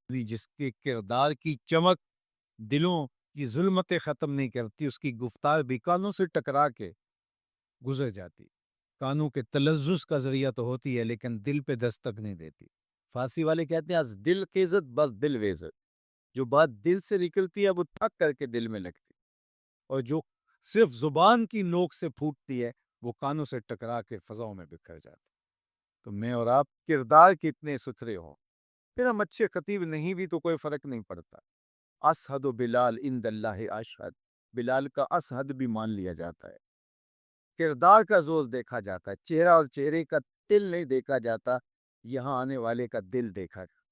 جس کے کردار کی چمک دلوں کی ظلمتیں ختم نہیں کرتی، اس کی گفتار بھی کانوں سے ٹکرا کے گزر جاتی۔ کانوں کے تلذذ کا ذریعہ تو ہوتی ہے لیکن دل پہ دستک نہیں دیتی۔ فارسی والے کہتے ہیں از دل کی عزت بس دل ویزت، جو بات دل سے نکلتی ہے وہ تھک کر کے دل میں لگتی، اور جو صرف زبان کی نوک سے پھوٹتی ہے وہ کانوں سے ٹکرا کے فضاؤں میں بکھر جاتی۔ تو میں اور آپ کردار کتنے ستھرے ہوں، پھر ہم اچھے خطیب نہیں بھی تو کوئی فرق نہیں پڑتا۔ اسحد و بلال عند اللہ اشہد، بلال کا اسحد بھی مان لیا جاتا ہے۔ کردار کا زور دیکھا جاتا ہے، چہرہ اور چہرے کا دل نہیں دیکھا جاتا، یہاں آنے والے کا دل دیکھا جاتا۔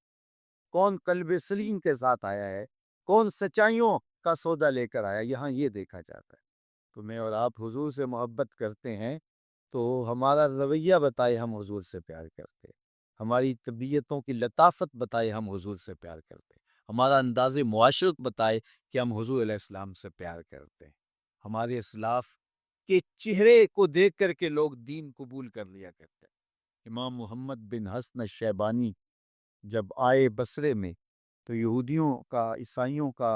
کون قلب سلیم کے ساتھ آیا ہے، کون سچائیوں کا سودا لے کر آیا، یہاں یہ دیکھا جاتا ہے۔ تو میں اور آپ حضور سے محبت کرتے ہیں تو ہمارا رویہ بتائے ہم حضور سے پیار کرتے ہیں، ہماری طبیعتوں کی لطافت بتائے ہم حضور سے پیار کرتے ہیں، ہمارا انداز معاشرت بتائے کہ ہم حضور علیہ السلام سے پیار کرتے ہیں، ہمارے اسلاف کے چہرے کو دیکھ کر کے لوگ دین قبول کر لیا کرتے ہیں۔ امام محمد بن حسن الشیبانی جب آئے بصرے میں تو یہودیوں کا، عیسائیوں کا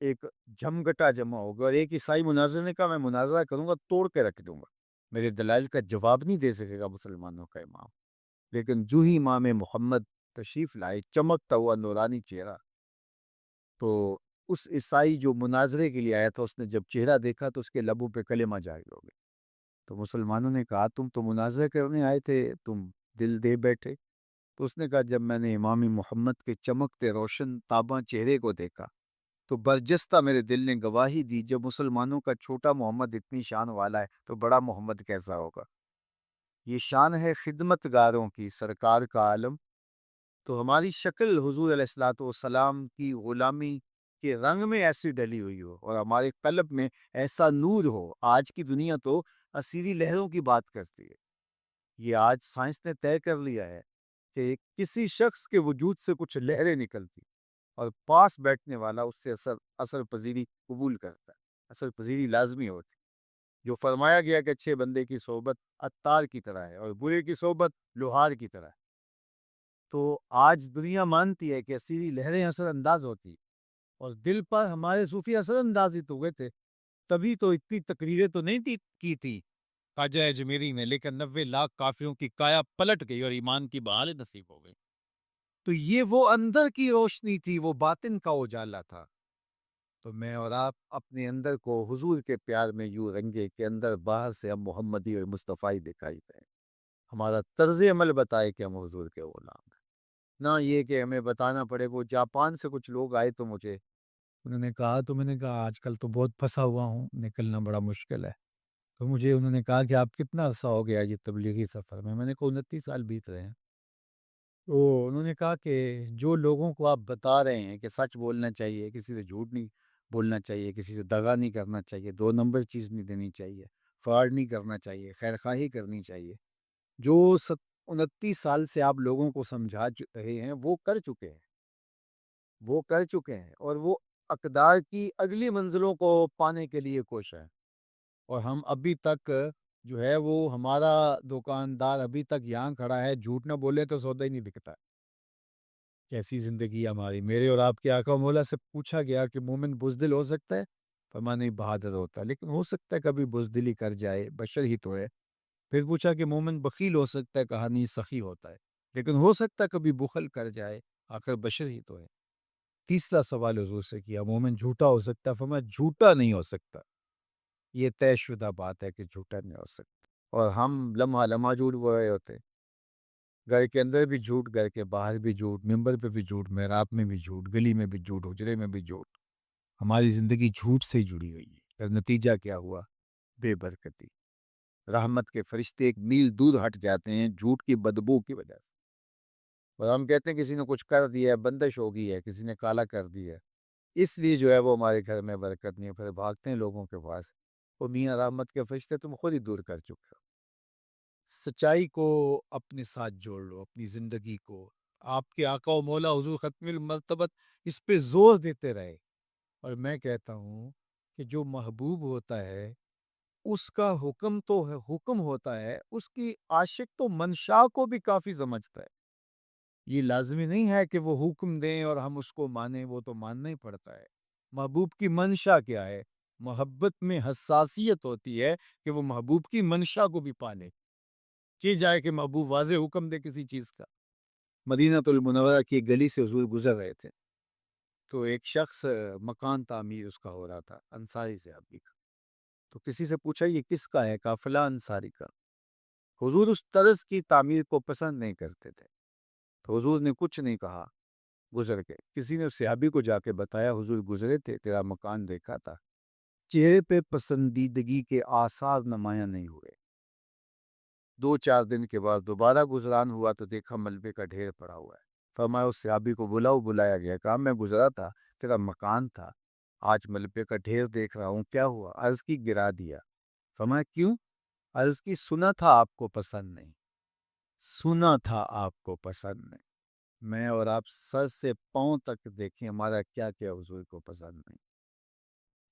ایک جھمگٹا جمع ہوگا، اور ایک عیسائی مناظر نے کہا میں مناظرہ کروں گا، توڑ کے رکھ دوں گا، میرے دلائل کا جواب نہیں دے سکے گا مسلمانوں کا امام۔ لیکن جو ہی امام محمد تشریف لائے، چمکتا ہوا نورانی چہرہ، تو اس عیسائی جو مناظرے کے لیے آیا تھا اس نے جب چہرہ دیکھا تو اس کے لبوں پہ کلمہ جاری ہو گیا۔ تو مسلمانوں نے کہا تم تو مناظرہ کرنے آئے تھے، تم دل دے بیٹھے؟ تو اس نے کہا جب میں نے امام محمد کے چمکتے روشن تاباں چہرے کو دیکھا تو برجستہ میرے دل نے گواہی دی، جب مسلمانوں کا چھوٹا محمد اتنی شان والا ہے تو بڑا محمد کیسا ہوگا۔ یہ شان ہے خدمت گاروں کی، سرکار کا عالم۔ تو ہماری شکل حضور علیہ الصلوۃ والسلام کی غلامی کے رنگ میں ایسی ڈلی ہوئی ہو، اور ہمارے قلب میں ایسا نور ہو۔ آج کی دنیا تو اسیری لہروں کی بات کرتی ہے، یہ آج سائنس نے طے کر لیا ہے کہ کسی شخص کے وجود سے کچھ لہریں نکلتی اور پاس بیٹھنے والا اس سے اثر پذیری قبول کرتا ہے، اثر پذیری لازمی ہوتی، جو فرمایا گیا کہ اچھے بندے کی صحبت عطار کی طرح ہے اور برے کی صحبت لوہار کی طرح ہے۔ تو آج دنیا مانتی ہے کہ اسیری لہریں اثر انداز ہوتی، اور دل پر ہمارے صوفی اثر انداز ہی تو ہوئے تھے، تبھی تو اتنی تقریریں تو نہیں کی تھی خواجہ اجمیری نے، لیکن 90 لاکھ کافروں کی کایا پلٹ گئی اور ایمان کی بحال نصیب ہو گئی۔ تو یہ وہ اندر کی روشنی تھی، وہ باطن کا اجالا تھا۔ تو میں اور آپ اپنے اندر کو حضور کے پیار میں یوں رنگے کہ اندر باہر سے ہم محمدی اور مصطفی دکھائی دیں، ہمارا طرز عمل بتائے کہ ہم حضور کے غلام ہیں، نہ یہ کہ ہمیں بتانا پڑے۔ وہ جاپان سے کچھ لوگ آئے تو مجھے انہوں نے کہا، تو میں نے کہا آج کل تو بہت پھنسا ہوا ہوں، نکلنا بڑا مشکل ہے۔ تو مجھے انہوں نے کہا کہ آپ کتنا عرصہ ہو گیا یہ تبلیغی سفر میں نے کہا 29 سال بیت رہے ہیں۔ تو انہوں نے کہا کہ جو لوگوں کو آپ بتا رہے ہیں کہ سچ بولنا چاہیے، کسی سے جھوٹ نہیں بولنا چاہیے، کسی سے دغا نہیں کرنا چاہیے، 2 نمبر چیز نہیں دینی چاہیے، فراڈ نہیں کرنا چاہیے، خیر خواہی کرنی چاہیے، جو 29 سال سے آپ لوگوں کو سمجھا رہے ہیں وہ کر چکے ہیں، وہ کر چکے ہیں، اور وہ اقدار کی اگلی منزلوں کو پانے کے لیے کوشاں ہیں، اور ہم ابھی تک جو ہے وہ ہمارا دکاندار ابھی تک یہاں کھڑا ہے، جھوٹ نہ بولے تو سودا ہی نہیں بکتا۔ کیسی زندگی ہے ہماری۔ میرے اور آپ کے آقا مولا سے پوچھا گیا کہ مومن بزدل ہو سکتا ہے؟ فرمایا نہیں، بہادر ہوتا ہے، لیکن ہو سکتا ہے کبھی بزدلی کر جائے، بشر ہی تو ہے۔ پھر پوچھا کہ مومن بخیل ہو سکتا ہے؟ کہا نہیں، سخی ہوتا ہے، لیکن ہو سکتا ہے کبھی بخل کر جائے، آخر بشر ہی تو ہے۔ تیسرا سوال حضور سے کیا، مومن جھوٹا ہو سکتا ہے؟ فرمایا جھوٹا نہیں ہو سکتا، یہ طے شدہ بات ہے کہ جھوٹا نہیں ہو سکتا، اور ہم لمحہ لمحہ جھوٹ بول رہے ہوتے، گھر کے اندر بھی جھوٹ، گھر کے باہر بھی جھوٹ، ممبر پہ بھی جھوٹ، محراب میں بھی جھوٹ، گلی میں بھی جھوٹ، حجرے میں بھی جھوٹ، ہماری زندگی جھوٹ سے ہی جڑی ہوئی ہے۔ پھر نتیجہ کیا ہوا؟ بے برکتی، رحمت کے فرشتے 1 میل دور ہٹ جاتے ہیں جھوٹ کی بدبو کی وجہ سے، اور ہم کہتے ہیں کسی نے کچھ کر دیا ہے، بندش ہو گئی ہے، کسی نے کالا کر دیا ہے، اس لیے جو ہے وہ ہمارے گھر میں برکت نہیں ہے، پھر بھاگتے ہیں لوگوں کے پاس، وہ میاں رحمت کے فرشتے تم خود ہی دور کر چکے ہو۔ سچائی کو اپنے ساتھ جوڑ لو، اپنی زندگی کو، آپ کے آقا و مولا حضور ختم المرتبت اس پہ زور دیتے رہے، اور میں کہتا ہوں کہ جو محبوب ہوتا ہے اس کا حکم تو ہے، حکم ہوتا ہے، اس کی عاشق تو منشا کو بھی کافی سمجھتا ہے۔ یہ لازمی نہیں ہے کہ وہ حکم دیں اور ہم اس کو مانیں، وہ تو ماننا ہی پڑتا ہے۔ محبوب کی منشا کیا ہے؟ محبت میں حساسیت ہوتی ہے کہ وہ محبوب کی منشا کو بھی پالے، کہ جائے کہ محبوب واضح حکم دے کسی چیز کا۔ مدینہ المنورہ کی ایک گلی سے حضور گزر رہے تھے، تو ایک شخص مکان تعمیر اس کا ہو رہا تھا، انصاری صحابی کا۔ تو کسی سے پوچھا یہ کس کا ہے؟ کہا فلاں انصاری کا۔ حضور اس طرز کی تعمیر کو پسند نہیں کرتے تھے، تو حضور نے کچھ نہیں کہا، گزر گئے۔ کسی نے اس صحابی کو جا کے بتایا حضور گزرے تھے، تیرا مکان دیکھا تھا، چہرے پہ پسندیدگی کے آثار نمایاں نہیں ہوئے۔ 2-4 دن کے بعد دوبارہ گزران ہوا تو دیکھا ملبے کا ڈھیر پڑا ہوا ہے۔ فرمایا اس صحابی کو بلایا گیا، کہا میں گزرا تھا، تیرا مکان تھا، آج ملبے کا ڈھیر دیکھ رہا ہوں، کیا ہوا؟ عرض کی گرا دیا۔ فرمایا کیوں؟ عرض کی سنا تھا آپ کو پسند نہیں، سنا تھا آپ کو پسند نہیں۔ میں اور آپ سر سے پاؤں تک دیکھیں ہمارا کیا کیا حضور کو پسند نہیں،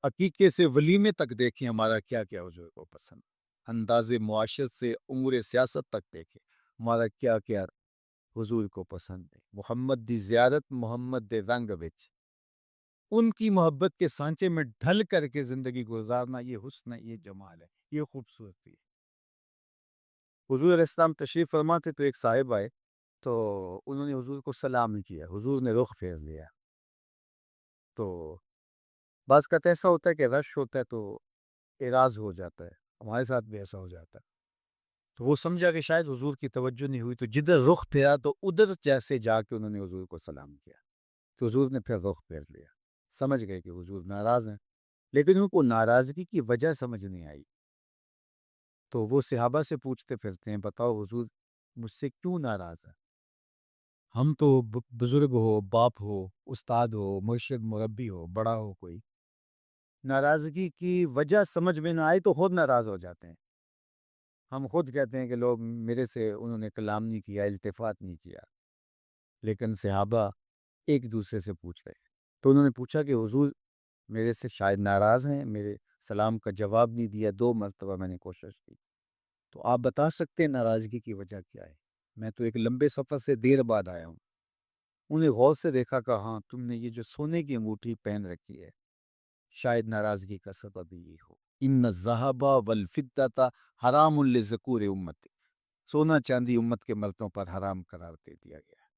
عقیقے سے ولیمے تک دیکھیں ہمارا کیا کیا حضور کو پسند، انداز معاشرت سے امور سیاست تک دیکھیں ہمارا کیا کیا حضور کو پسند ہے۔ محمد دی زیارت محمد دے رنگ وچ، ان کی محبت کے سانچے میں ڈھل کر کے زندگی گزارنا، یہ حسن ہے، یہ جمال ہے، یہ خوبصورتی ہے۔ حضور علیہ السلام تشریف فرما تھے تو ایک صاحب آئے، تو انہوں نے حضور کو سلام کیا، حضور نے رخ پھیر لیا۔ تو بعض کا ایسا ہوتا ہے کہ رش ہوتا ہے تو اعراض ہو جاتا ہے، ہمارے ساتھ بھی ایسا ہو جاتا ہے، تو وہ سمجھا کہ شاید حضور کی توجہ نہیں ہوئی، تو جدھر رخ پھیرا تو ادھر جیسے جا کے انہوں نے حضور کو سلام کیا، تو حضور نے پھر رخ پھیر لیا، سمجھ گئے کہ حضور ناراض ہیں، لیکن ان کو ناراضگی کی وجہ سمجھ نہیں آئی، تو وہ صحابہ سے پوچھتے پھرتے ہیں بتاؤ حضور مجھ سے کیوں ناراض ہے؟ ہم تو بزرگ ہو، باپ ہو، استاد ہو، مرشد مربی ہو، بڑا ہو کوئی، ناراضگی کی وجہ سمجھ میں نہ آئی تو خود ناراض ہو جاتے ہیں۔ ہم خود کہتے ہیں کہ لوگ میرے سے انہوں نے کلام نہیں کیا، التفات نہیں کیا، لیکن صحابہ ایک دوسرے سے پوچھ رہے ہیں، تو انہوں نے پوچھا کہ حضور میرے سے شاید ناراض ہیں، میرے سلام کا جواب نہیں دیا، 2 مرتبہ میں نے کوشش کی، تو آپ بتا سکتے ہیں ناراضگی کی وجہ کیا ہے؟ میں تو ایک لمبے سفر سے دیر بعد آیا ہوں۔ انہیں غور سے دیکھا کہ ہاں تم نے یہ جو سونے کی انگوٹھی پہن رکھی ہے، شاید ناراضگی کا سبب یہ ہو۔ ان الذھب والفضۃ حرام لذکور امتی، سونا چاندی امت کے مردوں پر حرام قرار دے دیا گیا ہے۔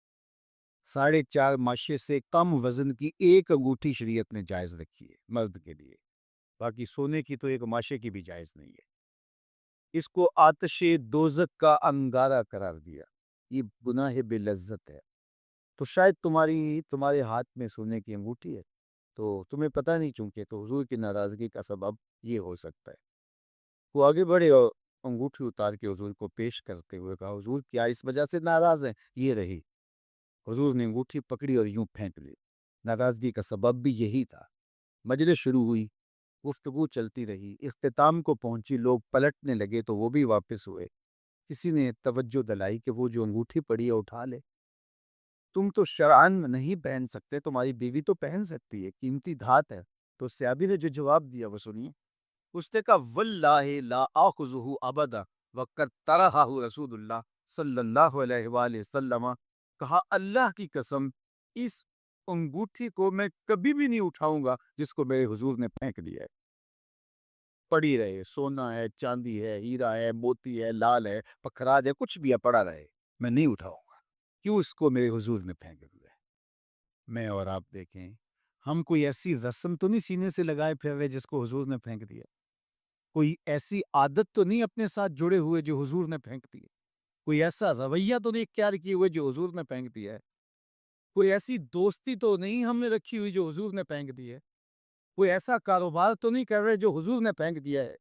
4.5 ماشے سے کم وزن کی ایک انگوٹھی شریعت نے جائز رکھی ہے مرد کے لیے، باقی سونے کی تو ایک ماشے کی بھی جائز نہیں ہے۔ اس کو آتش دوزخ کا انگارہ قرار دیا، یہ گناہ بے لذت ہے۔ تو شاید تمہارے ہاتھ میں سونے کی انگوٹھی ہے تو تمہیں پتہ نہیں، چونکہ تو حضور کی ناراضگی کا سبب یہ ہو سکتا ہے۔ وہ آگے بڑھے اور انگوٹھی اتار کے حضور کو پیش کرتے ہوئے کہا حضور کیا اس وجہ سے ناراض ہیں؟ یہ رہی۔ حضور نے انگوٹھی پکڑی اور یوں پھینک لی، ناراضگی کا سبب بھی یہی تھا۔ مجلس شروع ہوئی، گفتگو چلتی رہی، اختتام کو پہنچی، لوگ پلٹنے لگے تو وہ بھی واپس ہوئے۔ کسی نے توجہ دلائی کہ وہ جو انگوٹھی پڑی ہے اٹھا لے، تم تو شرعاً نہیں پہن سکتے، تمہاری بیوی تو پہن سکتی ہے، قیمتی دھات ہے۔ تو صحابی نے جو جواب دیا وہ سنیے، اس نے کہا واللہ لا آخذہ ابدا وقد طرحہ رسول اللہ صلی اللہ علیہ وآلہ وسلم، کہا اللہ کی قسم اس انگوٹھی کو میں کبھی بھی نہیں اٹھاؤں گا جس کو میرے حضور نے پھینک دیا ہے، پڑی رہے، سونا ہے، چاندی ہے، ہیرا ہے، موتی ہے، لال ہے، پکھراج ہے، کچھ بھی ہے پڑا رہے، میں نہیں اٹھاؤں گا، کیوں اس کو میرے حضور نے پھینک دیا ہے۔ میں اور آپ دیکھیں، ہم کوئی ایسی رسم تو نہیں سینے سے لگائے پھر رہے جس کو حضور نے پھینک دیا، کوئی ایسی عادت تو نہیں اپنے ساتھ جڑے ہوئے جو حضور نے پھینک دی ہے، کوئی ایسا رویہ تو نہیں اختیار کیے ہوئے جو حضور نے پھینک دیا ہے، کوئی ایسی دوستی تو نہیں ہم نے رکھی ہوئی جو حضور نے پھینک دی ہے، کوئی ایسا کاروبار تو نہیں کر رہے جو حضور نے پھینک دیا ہے۔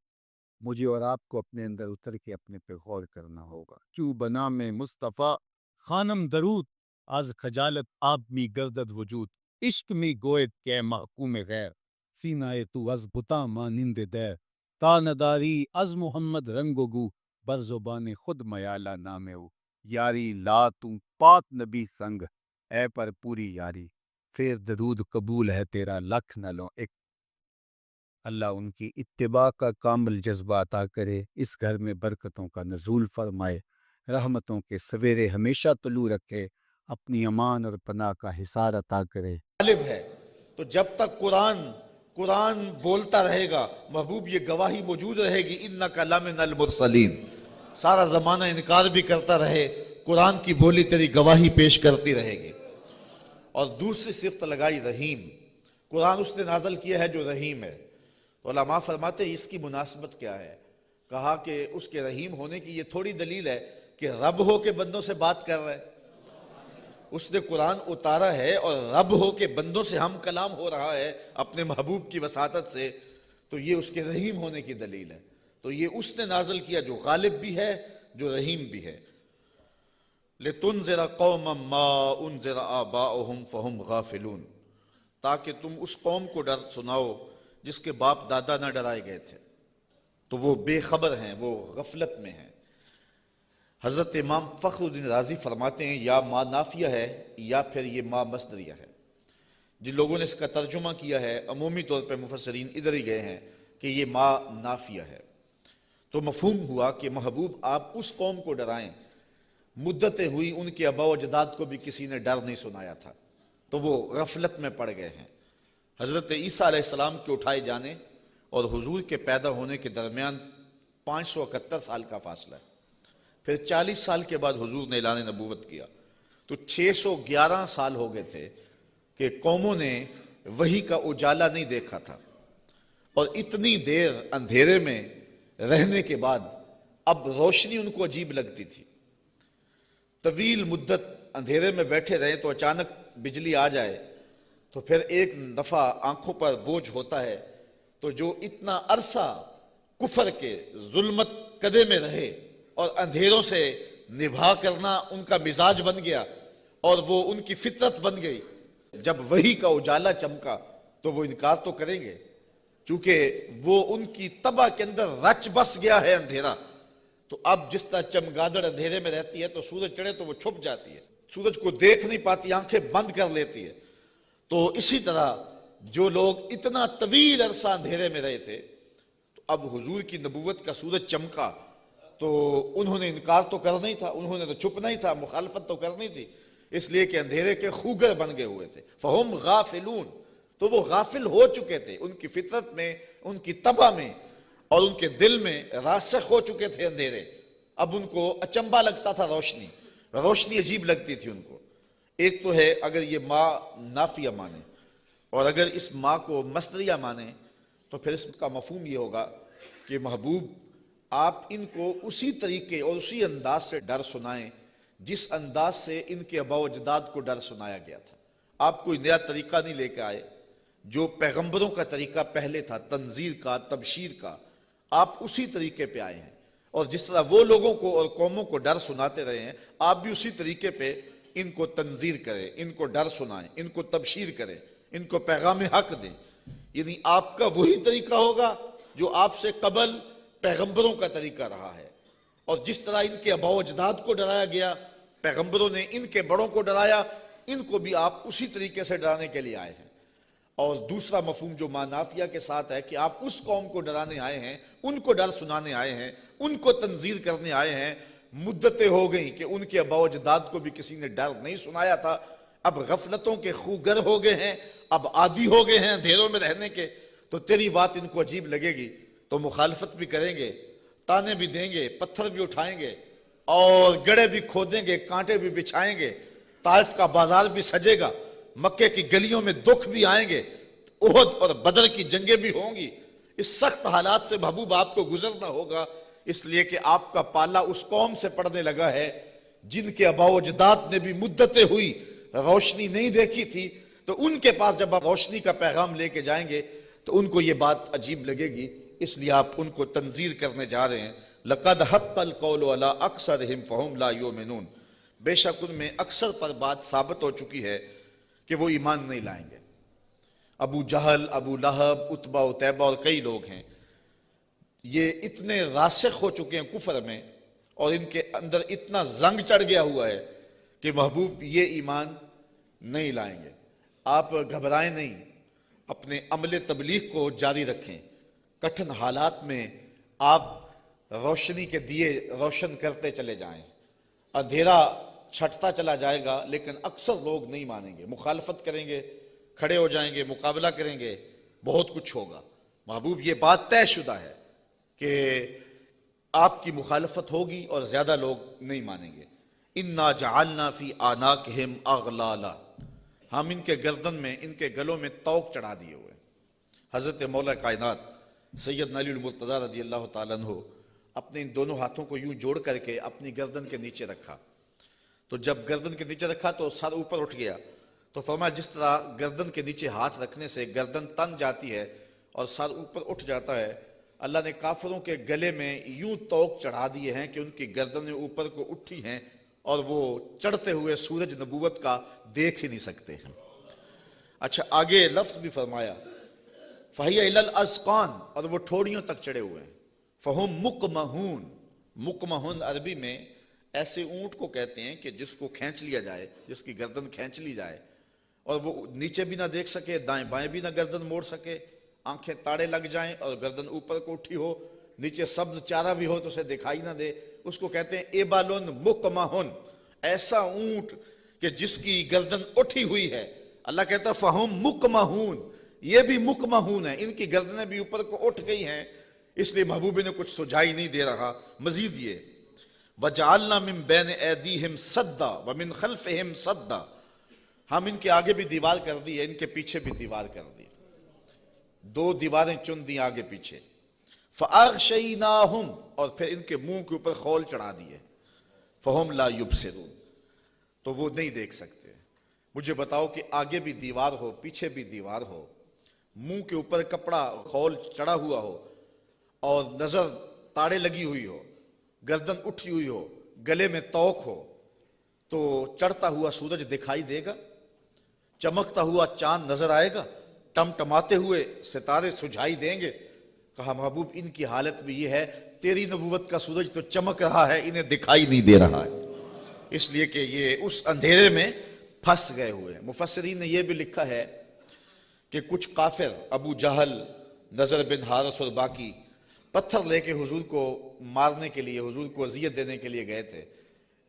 مجھے اور آپ کو اپنے اندر اتر کے اپنے پہ غور کرنا ہوگا۔ کیوں بنا میں مصطفیٰ خانم درود، از خجالت آپ می گردد وجود، عشق می گوید کہ محکوم غیر، سینہ تو از بتا مانند دیر، تا نداری از محمد رنگ و گو، بر زبان خود میالہ نام او، یاری لا تو پاک نبی سنگ، اے پر پوری یاری، پھر درود قبول ہے تیرا لکھ نہ لو ایک۔ اللہ ان کی اتباع کا کامل جذبہ عطا کرے، اس گھر میں برکتوں کا نزول فرمائے، رحمتوں کے سویرے ہمیشہ طلوع رکھے، اپنی امان اور پناہ کا حصار عطا کرے۔ غالب ہے، تو جب تک قرآن بولتا رہے گا، محبوب یہ گواہی موجود رہے گی، اِنَّكَ لَمِنَ الْمُرْسَلِينَ، سارا زمانہ انکار بھی کرتا رہے، قرآن کی بولی تیری گواہی پیش کرتی رہے گی۔ اور دوسری صفت لگائی رحیم، قرآن اس نے نازل کیا ہے جو رحیم ہے۔ تو علماء فرماتے ہیں اس کی مناسبت کیا ہے؟ کہا کہ اس کے رحیم ہونے کی یہ تھوڑی دلیل ہے کہ رب ہو کے بندوں سے بات کر رہا ہے، اس نے قرآن اتارا ہے اور رب ہو کے بندوں سے ہم کلام ہو رہا ہے اپنے محبوب کی وساطت سے، تو یہ اس کے رحیم ہونے کی دلیل ہے۔ تو یہ اس نے نازل کیا جو غالب بھی ہے، جو رحیم بھی ہے۔ لِتُنذِرَ قَوْمًا مَّا أُنذِرَ آبَاؤُهُمْ فَهُمْ غَافِلُونَ، تاکہ تم اس قوم کو ڈر سناؤ جس کے باپ دادا نہ ڈرائے گئے تھے، تو وہ بے خبر ہیں، وہ غفلت میں ہیں۔ حضرت امام فخر الدین رازی فرماتے ہیں یا ما نافیہ ہے یا پھر یہ ما مصدریہ ہے۔ جن لوگوں نے اس کا ترجمہ کیا ہے عمومی طور پہ مفسرین ادھر ہی گئے ہیں کہ یہ ما نافیہ ہے، تو مفہوم ہوا کہ محبوب آپ اس قوم کو ڈرائیں، مدتیں ہوئی ان کے آباء و اجداد کو بھی کسی نے ڈر نہیں سنایا تھا، تو وہ غفلت میں پڑ گئے ہیں۔ حضرت عیسیٰ علیہ السلام کے اٹھائے جانے اور حضور کے پیدا ہونے کے درمیان 571 سال کا فاصلہ ہے، پھر 40 سال کے بعد حضور نے اعلان نبوت کیا، تو 611 سال ہو گئے تھے کہ قوموں نے وحی کا اجالا نہیں دیکھا تھا، اور اتنی دیر اندھیرے میں رہنے کے بعد اب روشنی ان کو عجیب لگتی تھی۔ طویل مدت اندھیرے میں بیٹھے رہیں تو اچانک بجلی آ جائے تو پھر ایک دفعہ آنکھوں پر بوجھ ہوتا ہے، تو جو اتنا عرصہ کفر کے ظلمت قدے میں رہے اور اندھیروں سے نبھا کرنا ان کا مزاج بن گیا اور وہ ان کی فطرت بن گئی، جب وحی کا اجالا چمکا تو وہ انکار تو کریں گے، چونکہ وہ ان کی طبع کے اندر رچ بس گیا ہے اندھیرا۔ تو اب جس طرح چمگادڑ اندھیرے میں رہتی ہے تو سورج چڑھے تو وہ چھپ جاتی ہے، سورج کو دیکھ نہیں پاتی، آنکھیں بند کر لیتی ہے، تو اسی طرح جو لوگ اتنا طویل عرصہ اندھیرے میں رہے تھے، تو اب حضور کی نبوت کا سورج چمکا تو انہوں نے انکار تو کرنا ہی تھا، انہوں نے تو چھپنا ہی تھا، مخالفت تو کرنی تھی، اس لیے کہ اندھیرے کے خوگر بن گئے ہوئے تھے۔ فَهُمْ غَافِلُونَ، تو وہ غافل ہو چکے تھے، ان کی فطرت میں، ان کی طبع میں اور ان کے دل میں راسخ ہو چکے تھے اندھیرے۔ اب ان کو اچنبا لگتا تھا روشنی عجیب لگتی تھی ان کو۔ ایک تو ہے اگر یہ ما نافیہ مانے، اور اگر اس ما کو مصدریہ مانے تو پھر اس کا مفہوم یہ ہوگا کہ محبوب آپ ان کو اسی طریقے اور اسی انداز سے ڈر سنائیں جس انداز سے ان کے آباء و اجداد کو ڈر سنایا گیا تھا۔ آپ کوئی نیا طریقہ نہیں لے کے آئے، جو پیغمبروں کا طریقہ پہلے تھا، تنذیر کا، تبشیر کا، آپ اسی طریقے پہ آئے ہیں، اور جس طرح وہ لوگوں کو اور قوموں کو ڈر سناتے رہے ہیں، آپ بھی اسی طریقے پہ ان کو تنذیر کریں، ان کو ڈر سنائیں، ان کو تبشیر کریں، ان کو پیغام حق دیں۔ یعنی آپ کا وہی طریقہ ہوگا جو آپ سے قبل پیغمبروں کا طریقہ رہا ہے، اور جس طرح ان کے آباء و اجداد کو ڈرایا گیا، پیغمبروں نے ان کے بڑوں کو ڈرایا، ان کو بھی آپ اسی طریقے سے ڈرانے کے لیے آئے ہیں۔ اور دوسرا مفہوم جو ما نافیہ کے ساتھ ہے کہ آپ اس قوم کو ڈرانے آئے ہیں، ان کو ڈر سنانے آئے ہیں، ان کو تنذیر کرنے آئے ہیں۔ مدتیں ہو گئیں کہ ان کے آباء و اجداد کو بھی کسی نے ڈر نہیں سنایا تھا، اب غفلتوں کے خوگر ہو گئے ہیں، اب عادی ہو گئے ہیں اندھیروں میں رہنے کے، تو تیری بات ان کو عجیب لگے گی تو مخالفت بھی کریں گے، تانے بھی دیں گے، پتھر بھی اٹھائیں گے، اور گڑھے بھی کھودیں گے، کانٹے بھی بچھائیں گے، طائف کا بازار بھی سجے گا، مکے کی گلیوں میں دکھ بھی آئیں گے، احد اور بدر کی جنگیں بھی ہوں گی۔ اس سخت حالات سے محبوب آپ کو گزرنا ہوگا، اس لیے کہ آپ کا پالا اس قوم سے پڑنے لگا ہے جن کے آباء و اجداد نے بھی مدتیں ہوئی روشنی نہیں دیکھی تھی، تو ان کے پاس جب آپ روشنی کا پیغام لے کے جائیں گے تو ان کو یہ بات عجیب لگے گی، اس لیے آپ ان کو تنذیر کرنے جا رہے ہیں۔ لَقَدْ حَقَّ الْقَوْلُ عَلَىٰ أَكْثَرِهِمْ فَهُمْ لَا يُؤْمِنُونَ، بے شک ان میں اکثر پر بات ثابت ہو چکی ہے کہ وہ ایمان نہیں لائیں گے۔ ابو جہل، ابو لہب، عتبہ عتیبہ اور کئی لوگ ہیں، یہ اتنے راسخ ہو چکے ہیں کفر میں اور ان کے اندر اتنا زنگ چڑھ گیا ہوا ہے کہ محبوب یہ ایمان نہیں لائیں گے۔ آپ گھبرائیں نہیں، اپنے عمل تبلیغ کو جاری رکھیں، کٹھن حالات میں آپ روشنی کے دیے روشن کرتے چلے جائیں، اندھیرا چھٹتا چلا جائے گا، لیکن اکثر لوگ نہیں مانیں گے، مخالفت کریں گے، کھڑے ہو جائیں گے، مقابلہ کریں گے، بہت کچھ ہوگا۔ محبوب یہ بات طے شدہ ہے کہ آپ کی مخالفت ہوگی اور زیادہ لوگ نہیں مانیں گے۔ اِنَّا جَعَلْنَا فِي أَعْنَاقِهِمْ أَغْلَالًا، ہم ان کے گردن میں، ان کے گلوں میں طوق چڑھا دیے ہوئے۔ حضرت مولا کائنات سیدنا علی المرتضیٰ رضی اللہ تعالیٰ عنہ اپنے ان دونوں ہاتھوں کو یوں جوڑ کر کے اپنی گردن کے نیچے رکھا، تو جب گردن کے نیچے رکھا تو سر اوپر اٹھ گیا، تو فرمایا جس طرح گردن کے نیچے ہاتھ رکھنے سے گردن تن جاتی ہے اور سر اوپر اٹھ جاتا ہے، اللہ نے کافروں کے گلے میں یوں طوق چڑھا دیے ہیں کہ ان کی گردنیں اوپر کو اٹھی ہیں اور وہ چڑھتے ہوئے سورج نبوت کا دیکھ ہی نہیں سکتے ہیں۔ اچھا آگے لفظ بھی فرمایا فَهِيَ إِلَى الْأَذْقَانِ، اور وہ ٹھوڑیوں تک چڑھے ہوئے ہیں۔ فَهُمْ مُقْمَحُونَ، مقمحون عربی میں ایسے اونٹ کو کہتے ہیں کہ جس کو کھینچ لیا جائے، جس کی گردن کھینچ لی جائے اور وہ نیچے بھی نہ دیکھ سکے، دائیں بائیں بھی نہ گردن موڑ سکے، آنکھیں تاڑے لگ جائیں اور گردن اوپر کو اٹھی ہو، نیچے سبز چارہ بھی ہو تو اسے دکھائی نہ دے، اس کو کہتے ہیں ایبالن مقمحن، ایسا اونٹ کہ جس کی گردن اٹھی ہوئی ہے۔ اللہ کہتا ہے فہم مقمحون، یہ بھی مقمحون ہیں، ان کی گردنیں بھی اوپر کو اٹھ گئی ہیں، اس لیے محبوب نے کچھ سجائی نہیں دے رہا۔ مزید یہ وَجَعَلْنَا مِن بَيْنِ أَيْدِيهِمْ سَدًّا وَمِن خَلْفِهِمْ سَدًّا، ہم ان کے آگے بھی دیوار کر دی ہے، ان کے پیچھے بھی دیوار کر دی، دو دیواریں چن دی آگے پیچھے۔ فَأَغْشَيْنَاهُمْ، اور پھر ان کے منہ کے اوپر خول چڑھا دیے، فَهُمْ لَا يُبْصِرُونَ، تو وہ نہیں دیکھ سکتے۔ مجھے بتاؤ کہ آگے بھی دیوار ہو، پیچھے بھی دیوار ہو، منہ کے اوپر کپڑا خول چڑھا ہوا ہو اور نظر تاڑے لگی ہوئی ہو، گردن اٹھی ہوئی ہو، گلے میں طوق ہو، تو چڑھتا ہوا سورج دکھائی دے گا؟ چمکتا ہوا چاند نظر آئے گا؟ ٹمٹماتے ہوئے ستارے سجھائی دیں گے؟ کہا محبوب ان کی حالت بھی یہ ہے، تیری نبوت کا سورج تو چمک رہا ہے، انہیں دکھائی نہیں دے رہا ہے، اس لیے کہ یہ اس اندھیرے میں پھنس گئے ہوئے ہیں۔ مفسرین نے یہ بھی لکھا ہے کہ کچھ کافر ابو جہل، نضر بن حارث اور باقی پتھر لے کے حضور کو مارنے کے لیے، حضور کو اذیت دینے کے لیے گئے تھے،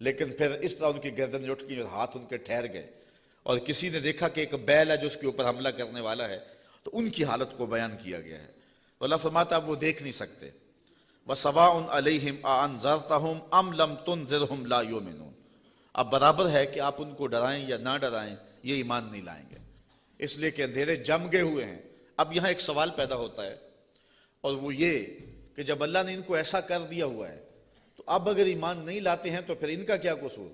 لیکن پھر اس طرح ان کی گردن اٹھ گئی اور ہاتھ ان کے ٹھہر گئے، اور کسی نے دیکھا کہ ایک بیل ہے جو اس کے اوپر حملہ کرنے والا ہے، تو ان کی حالت کو بیان کیا گیا ہے۔ تو اللہ فرماتا اب وہ دیکھ نہیں سکتے۔ وَسَوَاءٌ عَلَيْهِمْ أَأَنذَرْتَهُمْ أَمْ لَمْ تُنذِرْهُمْ لَا يُؤْمِنُونَ، اب برابر ہے کہ آپ ان کو ڈرائیں یا نہ ڈرائیں، یہ ایمان نہیں لائیں گے، اس لیے کہ اندھیرے جم گئے ہوئے ہیں۔ اب یہاں ایک سوال پیدا ہوتا ہے، اور وہ یہ کہ جب اللہ نے ان کو ایسا کر دیا ہوا ہے تو اب اگر ایمان نہیں لاتے ہیں تو پھر ان کا کیا قصور؟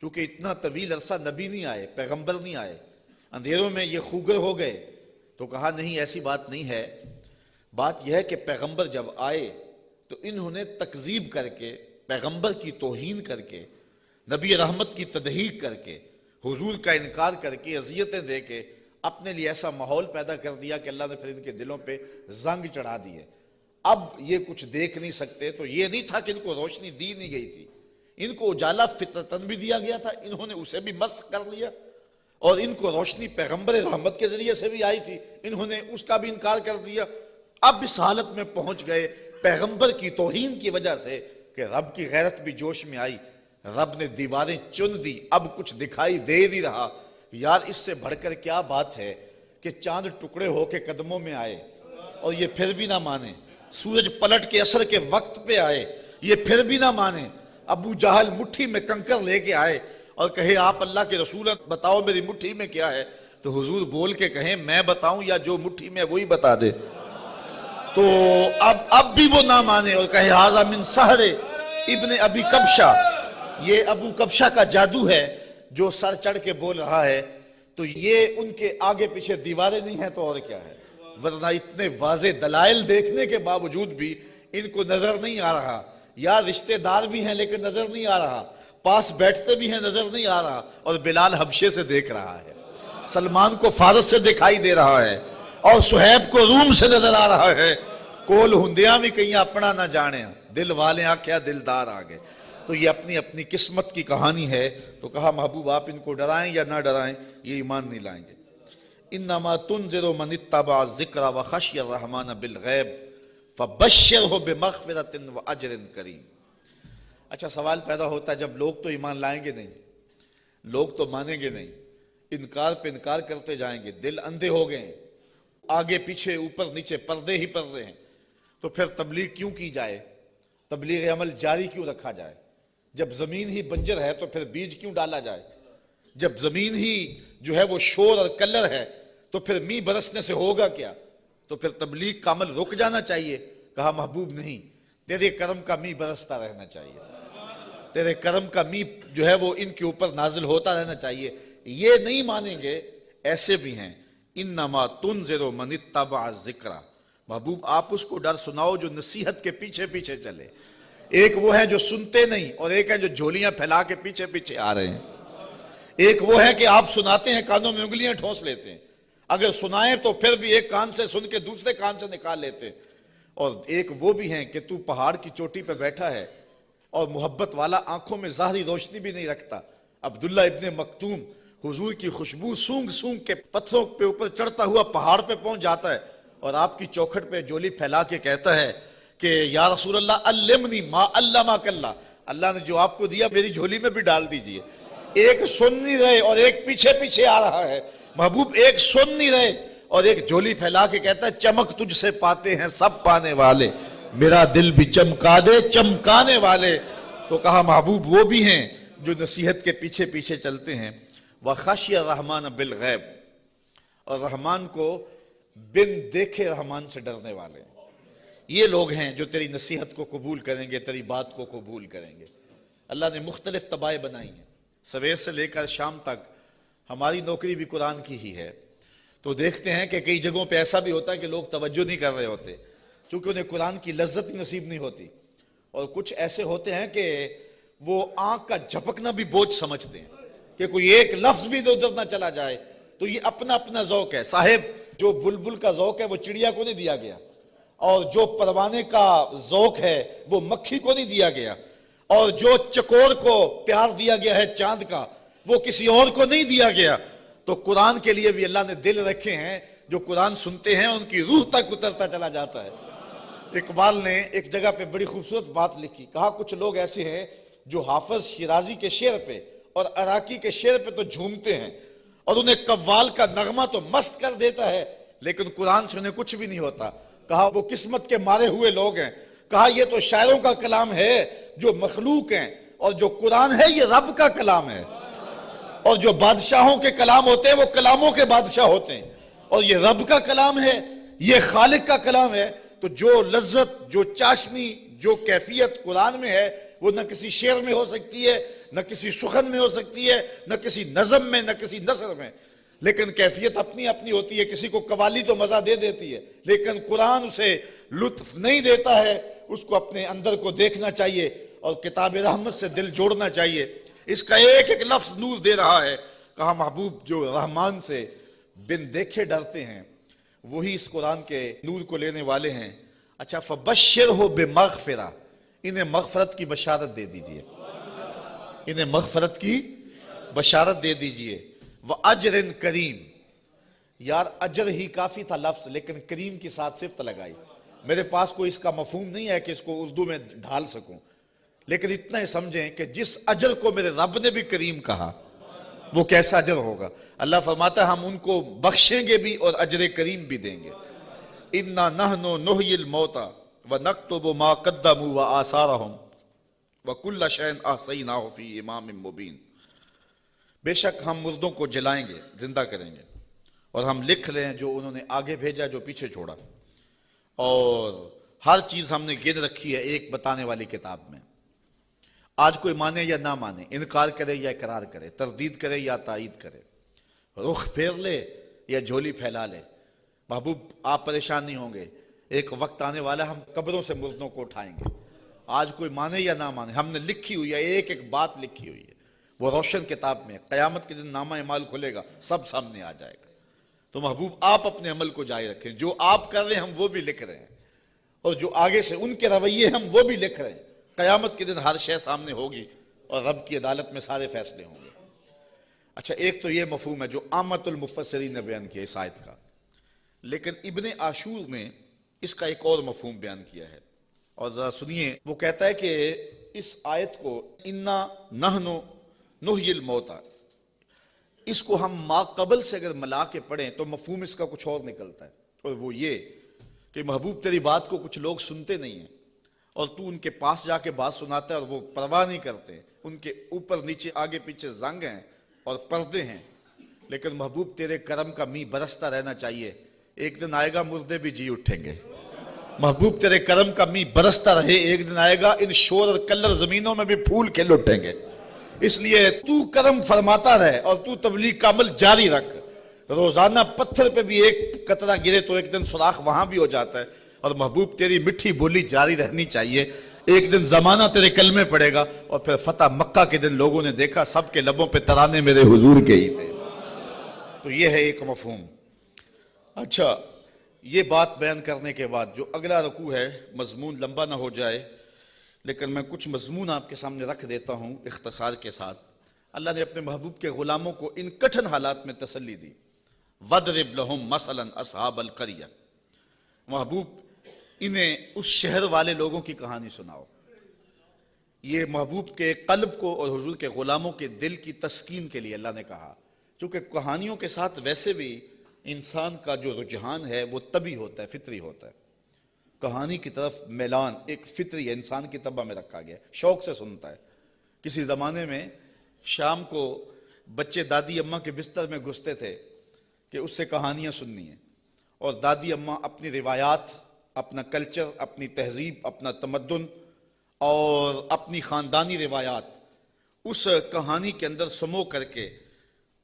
کیونکہ اتنا طویل عرصہ نبی نہیں آئے، پیغمبر نہیں آئے، اندھیروں میں یہ خوگر ہو گئے، تو کہا نہیں ایسی بات نہیں ہے، بات یہ ہے کہ پیغمبر جب آئے تو انہوں نے تکذیب کر کے، پیغمبر کی توہین کر کے، نبی رحمت کی تضحیق کر کے، حضور کا انکار کر کے، اذیتیں دے کے اپنے لیے ایسا ماحول پیدا کر دیا کہ اللہ نے پھر ان کے دلوں پہ زنگ چڑھا دیے۔ اب یہ کچھ دیکھ نہیں سکتے، تو یہ نہیں تھا کہ ان کو روشنی دی نہیں گئی تھی، ان کو اجالا فطرتاً بھی دیا گیا تھا، انہوں نے اسے بھی مسخ کر لیا، اور ان کو روشنی پیغمبر رحمت کے ذریعے سے بھی آئی تھی، انہوں نے اس کا بھی انکار کر دیا۔ اب اس حالت میں پہنچ گئے پیغمبر کی توہین کی وجہ سے کہ رب کی غیرت بھی جوش میں آئی، رب نے دیواریں چن دی، اب کچھ دکھائی دے نہیں رہا۔ یار اس سے بڑھ کر کیا بات ہے کہ چاند ٹکڑے ہو کے قدموں میں آئے اور یہ پھر بھی نہ مانے، سورج پلٹ کے عصر کے وقت پہ آئے، یہ پھر بھی نہ مانے، ابو جہل مٹھی میں کنکر لے کے آئے اور کہے آپ اللہ کے رسول ہیں، بتاؤ میری مٹھی میں کیا ہے، تو حضور بول کے کہیں میں بتاؤں یا جو مٹھی میں وہی بتا دے، تو اب بھی وہ نہ مانے اور کہے ھذا من سحر ابن ابی کبشہ، یہ ابو کبشہ کا جادو ہے جو سر چڑھ کے بول رہا ہے۔ تو یہ ان کے آگے پیچھے دیواریں نہیں ہیں تو اور کیا ہے، ورنہ اتنے واضح دلائل دیکھنے کے باوجود بھی ان کو نظر نہیں آ رہا، یا رشتہ دار بھی ہیں لیکن نظر نہیں آ رہا، پاس بیٹھتے بھی ہیں نظر نہیں آ رہا، اور بلال حبشے سے دیکھ رہا ہے، سلمان کو فارس سے دکھائی دے رہا ہے، اور صہیب کو روم سے نظر آ رہا ہے، کول ہندیاں بھی کہیں اپنا نہ جانے، دل والے آکھیا دلدار آگے۔ تو یہ اپنی اپنی قسمت کی کہانی ہے، تو کہا محبوب آپ ان کو ڈرائیں یا نہ ڈرائیں یہ ایمان نہیں لائیں گے۔ انما تنذر من اتبع الذکر وخشی الرحمن بالغیب فبشرہ بمغفرۃ واجر کریم۔ اچھا سوال پیدا ہوتا ہے جب لوگ تو ایمان لائیں گے نہیں، لوگ تو مانیں گے نہیں، انکار پہ انکار کرتے جائیں گے، دل اندھے ہو گئے ہیں، آگے پیچھے اوپر نیچے پردے ہی پردے ہیں، تو پھر تبلیغ کیوں کی جائے؟ تبلیغ عمل جاری کیوں رکھا جائے؟ جب زمین ہی بنجر ہے تو پھر بیج کیوں ڈالا جائے؟ جب زمین ہی جو ہے وہ شور اور کلر ہے تو پھر می برسنے سے ہوگا کیا؟ تو پھر تبلیغ کا عمل رک جانا چاہیے۔ کہا محبوب نہیں، تیرے کرم کا می برستا رہنا چاہیے، تیرے کرم کا می جو ہے وہ ان کے اوپر نازل ہوتا رہنا چاہیے۔ یہ نہیں مانیں گے، ایسے بھی ہیں۔ انما تنذر من اتبع الذکر، محبوب آپ اس کو ڈر سناؤ جو نصیحت کے پیچھے پیچھے چلے۔ ایک وہ ہیں جو سنتے نہیں، اور ایک ہے جو جھولیاں پھیلا کے پیچھے پیچھے آ رہے ہیں۔ ایک وہ ہے کہ آپ سناتے ہیں، کانوں میں انگلیاں ٹھونس لیتے ہیں، اگر سنائیں تو پھر بھی ایک کان سے سن کے دوسرے کان سے نکال لیتے ہیں۔ اور ایک وہ بھی ہیں کہ تو پہاڑ کی چوٹی پہ بیٹھا ہے اور محبت والا، آنکھوں میں ظاہری روشنی بھی نہیں رکھتا۔ عبداللہ ابن مکتوم حضور کی خوشبو سونگ سونگ کے پتھروں پہ اوپر چڑھتا ہوا پہاڑ پہ پہنچ جاتا ہے اور آپ کی چوکھٹ پہ جولی پھیلا کے کہتا ہے کہ یا رسول اللہ علمنی ما علمک اللہ، اللہ نے جو آپ کو دیا میری جھولی میں بھی ڈال دیجئے۔ ایک سن نہیں رہے اور ایک پیچھے پیچھے آ رہا ہے۔ محبوب ایک سن نہیں رہے اور ایک جھولی پھیلا کے کہتا ہے چمک تجھ سے پاتے ہیں سب پانے والے، میرا دل بھی چمکا دے چمکانے والے۔ تو کہا محبوب وہ بھی ہیں جو نصیحت کے پیچھے پیچھے چلتے ہیں۔ وَخَشْيَ الرَّحْمَانَ بِالْغَیب، اور رحمان کو بن دیکھے رحمان سے ڈرنے والے، یہ لوگ ہیں جو تیری نصیحت کو قبول کریں گے، تیری بات کو قبول کریں گے۔ اللہ نے مختلف طبائع بنائی ہیں، سویر سے لے کر شام تک۔ ہماری نوکری بھی قرآن کی ہی ہے، تو دیکھتے ہیں کہ کئی جگہوں پہ ایسا بھی ہوتا ہے کہ لوگ توجہ نہیں کر رہے ہوتے چونکہ انہیں قرآن کی لذت ہی نصیب نہیں ہوتی، اور کچھ ایسے ہوتے ہیں کہ وہ آنکھ کا جھپکنا بھی بوجھ سمجھتے ہیں کہ کوئی ایک لفظ بھی ادھر نہ چلا جائے۔ تو یہ اپنا اپنا ذوق ہے صاحب، جو بلبل کا ذوق ہے وہ چڑیا کو نہیں دیا گیا، اور جو پروانے کا ذوق ہے وہ مکھی کو نہیں دیا گیا، اور جو چکور کو پیار دیا گیا ہے چاند کا وہ کسی اور کو نہیں دیا گیا۔ تو قرآن کے لیے بھی اللہ نے دل رکھے ہیں، جو قرآن سنتے ہیں ان کی روح تک اترتا چلا جاتا ہے۔ اقبال نے ایک جگہ پہ بڑی خوبصورت بات لکھی، کہا کچھ لوگ ایسے ہیں جو حافظ شیرازی کے شعر پہ اور عراقی کے شعر پہ تو جھومتے ہیں اور انہیں قوال کا نغمہ تو مست کر دیتا ہے، لیکن قرآن سے انہیں کچھ بھی نہیں ہوتا۔ کہا وہ قسمت کے مارے ہوئے لوگ ہیں۔ کہا یہ تو شاعروں کا کلام ہے جو مخلوق ہیں، اور جو قرآن ہے یہ رب کا کلام ہے، اور جو بادشاہوں کے کلام ہوتے ہیں وہ کلاموں کے بادشاہ ہوتے ہیں، اور یہ رب کا کلام ہے، یہ خالق کا کلام ہے۔ تو جو لذت، جو چاشنی، جو کیفیت قرآن میں ہے وہ نہ کسی شعر میں ہو سکتی ہے، نہ کسی سخن میں ہو سکتی ہے، نہ کسی نظم میں، نہ کسی نثر میں، لیکن کیفیت اپنی اپنی ہوتی ہے۔ کسی کو قوالی تو مزہ دے دیتی ہے، لیکن قرآن اسے لطف نہیں دیتا ہے، اس کو اپنے اندر کو دیکھنا چاہیے اور کتاب رحمت سے دل جوڑنا چاہیے۔ اس کا ایک ایک لفظ نور دے رہا ہے۔ کہا محبوب جو رحمان سے بن دیکھے ڈرتے ہیں وہی اس قرآن کے نور کو لینے والے ہیں۔ اچھا فبشرہ بمغفرہ، انہیں مغفرت کی بشارت دے دیجئے، انہیں مغفرت کی بشارت دے دیجئے۔ وَأَجْرٍ کریم، یار اجر ہی کافی تھا لفظ، لیکن کریم کی ساتھ صفت لگائی۔ میرے پاس کوئی اس کا مفہوم نہیں ہے کہ اس کو اردو میں ڈھال سکوں، لیکن اتنا ہی سمجھیں کہ جس اجر کو میرے رب نے بھی کریم کہا وہ کیسا اجر ہوگا۔ اللہ فرماتا ہے ہم ان کو بخشیں گے بھی اور اجر کریم بھی دیں گے۔ اِنَّا نَحْنُ نُحْيِي الْمَوْتَى وَنَكْتُبُ مَا قَدَّمُوا وَآثَارَهُمْ وَكُلَّ شَيْءٍ أَحْصَيْنَاهُ فِي إِمَامٍ مُبِينٍ، بے شک ہم مردوں کو جلائیں گے، زندہ کریں گے، اور ہم لکھ لیں جو انہوں نے آگے بھیجا جو پیچھے چھوڑا، اور ہر چیز ہم نے گن رکھی ہے ایک بتانے والی کتاب میں۔ آج کوئی مانے یا نہ مانے، انکار کرے یا اقرار کرے، تردید کرے یا تائید کرے، رخ پھیر لے یا جھولی پھیلا لے، محبوب آپ پریشان نہیں ہوں گے۔ ایک وقت آنے والا ہم قبروں سے مردوں کو اٹھائیں گے۔ آج کوئی مانے یا نہ مانے، ہم نے لکھی ہوئی ہے، ایک ایک بات لکھی ہوئی ہے، وہ روشن کتاب میں۔ قیامت کے دن نامہ اعمال کھلے گا، سب سامنے آ جائے گا۔ تو محبوب آپ اپنے عمل کو جاری رکھیں، جو آپ کر رہے ہیں ہم وہ بھی لکھ رہے ہیں، اور جو آگے سے ان کے رویے ہم وہ بھی لکھ رہے ہیں۔ قیامت کے دن ہر شے سامنے ہوگی اور رب کی عدالت میں سارے فیصلے ہوں گے۔ اچھا ایک تو یہ مفہوم ہے جو عامت المفسرین نے بیان کیا اس آیت کا، لیکن ابن عاشور نے اس کا ایک اور مفہوم بیان کیا ہے، اور ذرا سنیے۔ وہ کہتا ہے کہ اس آیت کو انا نحن نحیی الموتى، اس کو ہم ما قبل سے اگر ملا کے پڑھیں تو مفہوم اس کا کچھ اور نکلتا ہے، اور وہ یہ کہ محبوب تیری بات کو کچھ لوگ سنتے نہیں ہیں اور تو ان کے پاس جا کے بات سناتا ہے اور وہ پرواہ نہیں کرتے، ان کے اوپر نیچے آگے پیچھے زنگ ہیں اور پردے ہیں، لیکن محبوب تیرے کرم کا می برستا رہنا چاہیے، ایک دن آئے گا مردے بھی جی اٹھیں گے۔ محبوب تیرے کرم کا می برستا رہے، ایک دن آئے گا ان شور اور کلر زمینوں میں بھی پھول کھل اٹھیں گے۔ اس لیے تو کرم فرماتا رہے اور تو تبلیغ کا عمل جاری رکھ، روزانہ پتھر پہ بھی ایک قطرہ گرے تو ایک دن سوراخ وہاں بھی ہو جاتا ہے، اور محبوب تیری مٹھی بولی جاری رہنی چاہیے، ایک دن زمانہ تیرے کلمے پڑے گا، اور پھر فتح مکہ کے دن لوگوں نے دیکھا سب کے لبوں پہ ترانے میرے حضور کے ہی تھے۔ تو یہ ہے ایک مفہوم۔ اچھا، یہ بات بیان کرنے کے بعد جو اگلا رکوع ہے، مضمون لمبا نہ ہو جائے لیکن میں کچھ مضمون آپ کے سامنے رکھ دیتا ہوں اختصار کے ساتھ۔ اللہ نے اپنے محبوب کے غلاموں کو ان کٹھن حالات میں تسلی دی، وَضْرِبْ لَهُمْ مَثَلًا أَصْحَابَ الْقَرْيَةِ، محبوب انہیں اس شہر والے لوگوں کی کہانی سناؤ۔ یہ محبوب کے قلب کو اور حضور کے غلاموں کے دل کی تسکین کے لیے اللہ نے کہا، چونکہ کہانیوں کے ساتھ ویسے بھی انسان کا جو رجحان ہے وہ طبعی ہوتا ہے، فطری ہوتا ہے، کہانی کی طرف میلان ایک فطری ہے، انسان کی طبع میں رکھا گیا، شوق سے سنتا ہے۔ کسی زمانے میں شام کو بچے دادی اماں کے بستر میں گھستے تھے کہ اس سے کہانیاں سننی ہیں، اور دادی اماں اپنی روایات، اپنا کلچر، اپنی تہذیب، اپنا تمدن اور اپنی خاندانی روایات اس کہانی کے اندر سمو کر کے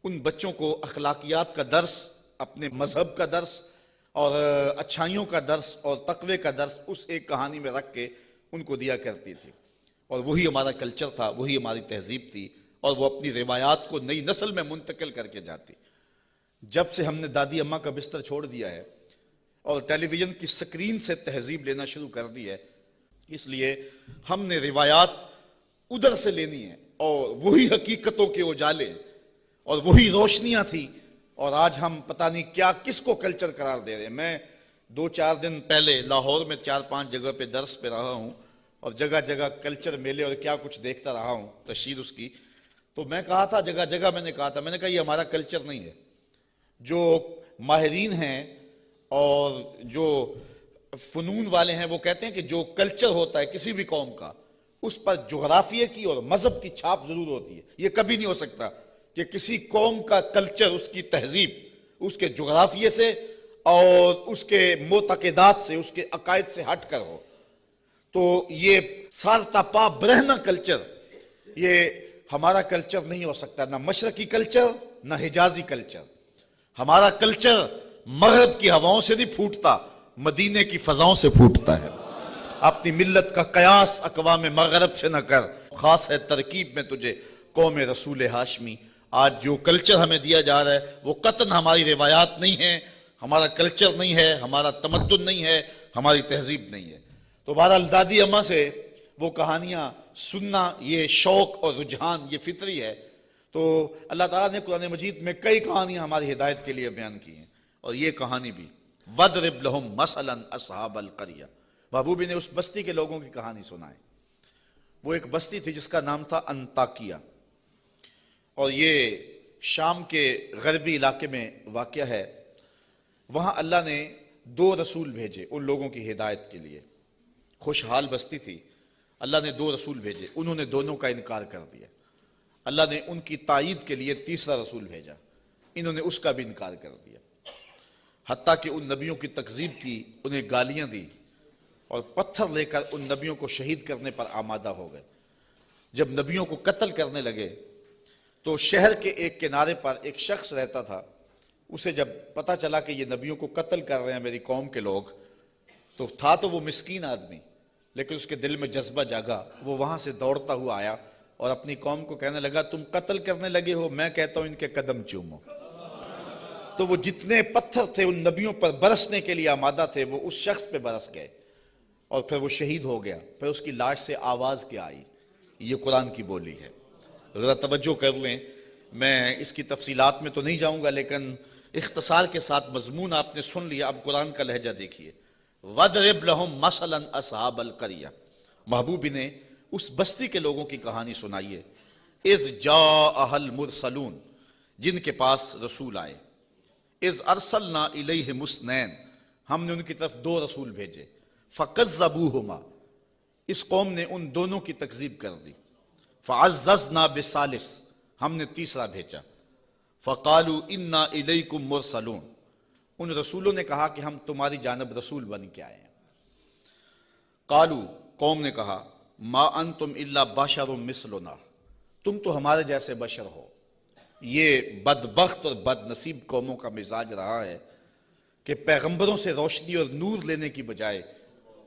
ان بچوں کو اخلاقیات کا درس، اپنے مذہب کا درس اور اچھائیوں کا درس اور تقوی کا درس اس ایک کہانی میں رکھ کے ان کو دیا کرتی تھی، اور وہی ہمارا کلچر تھا، وہی ہماری تہذیب تھی، اور وہ اپنی روایات کو نئی نسل میں منتقل کر کے جاتی۔ جب سے ہم نے دادی اماں کا بستر چھوڑ دیا ہے اور ٹیلی ویژن کی سکرین سے تہذیب لینا شروع کر دی ہے، اس لیے ہم نے روایات ادھر سے لینی ہے، اور وہی حقیقتوں کے اجالے اور وہی روشنیاں تھی، اور آج ہم پتہ نہیں کیا کس کو کلچر قرار دے رہے ہیں۔ میں 2-4 دن پہلے لاہور میں 4-5 جگہ پہ درس پہ رہا ہوں، اور جگہ جگہ کلچر میلے اور کیا کچھ دیکھتا رہا ہوں، تشہیر اس کی، تو میں کہا تھا جگہ جگہ میں نے کہا یہ ہمارا کلچر نہیں ہے۔ جو ماہرین ہیں اور جو فنون والے ہیں وہ کہتے ہیں کہ جو کلچر ہوتا ہے کسی بھی قوم کا، اس پر جغرافیے کی اور مذہب کی چھاپ ضرور ہوتی ہے۔ یہ کبھی نہیں ہو سکتا کہ کسی قوم کا کلچر، اس کی تہذیب، اس کے جغرافیے سے اور اس کے معتقدات سے، اس کے عقائد سے ہٹ کر ہو۔ تو یہ سارتا پا برہنہ کلچر، یہ ہمارا کلچر نہیں ہو سکتا، نہ مشرقی کلچر نہ حجازی کلچر۔ ہمارا کلچر مغرب کی ہواؤں سے نہیں پھوٹتا، مدینے کی فضاؤں سے پھوٹتا ہے۔ اپنی ملت کا قیاس اقوام مغرب سے نہ کر، خاص ہے ترکیب میں تجھے قوم رسول ہاشمی۔ آج جو کلچر ہمیں دیا جا رہا ہے وہ قطعاً ہماری روایات نہیں ہیں، ہمارا کلچر نہیں ہے، ہمارا تمدن نہیں ہے، ہماری تہذیب نہیں ہے۔ تو بہرحال دادی اماں سے وہ کہانیاں سننا، یہ شوق اور رجحان، یہ فطری ہے۔ تو اللہ تعالیٰ نے قرآن مجید میں کئی کہانیاں ہماری ہدایت کے لیے بیان کی ہیں، اور یہ کہانی بھی وَضْرِبْ لَهُمْ مَثَلًا أَصْحَابَ الْقَرْيَةِ، محبوبی نے اس بستی کے لوگوں کی کہانی سنائے۔ وہ ایک بستی تھی جس کا نام تھا انطاکیہ، اور یہ شام کے غربی علاقے میں واقع ہے۔ وہاں اللہ نے 2 رسول بھیجے ان لوگوں کی ہدایت کے لیے۔ خوشحال بستی تھی، اللہ نے 2 رسول بھیجے، انہوں نے دونوں کا انکار کر دیا۔ اللہ نے ان کی تائید کے لیے تیسرا رسول بھیجا، انہوں نے اس کا بھی انکار کر دیا، حتیٰ کہ ان نبیوں کی تکذیب کی، انہیں گالیاں دی، اور پتھر لے کر ان نبیوں کو شہید کرنے پر آمادہ ہو گئے۔ جب نبیوں کو قتل کرنے لگے تو شہر کے ایک کنارے پر ایک شخص رہتا تھا، اسے جب پتہ چلا کہ یہ نبیوں کو قتل کر رہے ہیں میری قوم کے لوگ، تو تھا تو وہ مسکین آدمی، لیکن اس کے دل میں جذبہ جاگا، وہ وہاں سے دوڑتا ہوا آیا اور اپنی قوم کو کہنے لگا تم قتل کرنے لگے ہو، میں کہتا ہوں ان کے قدم چومو۔ تو وہ جتنے پتھر تھے ان نبیوں پر برسنے کے لیے آمادہ تھے وہ اس شخص پہ برس گئے، اور پھر وہ شہید ہو گیا۔ پھر اس کی لاش سے آواز کیا آئی، یہ قرآن کی بولی ہے۔ ذرا توجہ کر لیں، میں اس کی تفصیلات میں تو نہیں جاؤں گا، لیکن اختصار کے ساتھ مضمون آپ نے سن لیا، اب قرآن کا لہجہ دیکھیے۔ وَضْرِبْ لَهُمْ مَثَلًا أَصْحَابَ الْقَرْيَةِ، محبوب نے اس بستی کے لوگوں کی کہانی سنائیے اذ جاء المرسلون، جن کے پاس رسول آئے، اذ ارسلنا الیہم اثنین، ہم نے ان کی طرف 2 رسول بھیجے، فکذبوہما، اس قوم نے ان دونوں کی تکذیب کر دی، فعززنا بثالث، ہم نے تیسرا بھیجا، فقالوا انا الیکم مرسلون، ان رسولوں نے کہا کہ ہم تمہاری جانب رسول بن کے آئے ہیں۔ قالوا، قوم نے کہا، ما انتم الا بشر مثلنا، تم تو ہمارے جیسے بشر ہو۔ یہ بدبخت اور بد نصیب قوموں کا مزاج رہا ہے کہ پیغمبروں سے روشنی اور نور لینے کی بجائے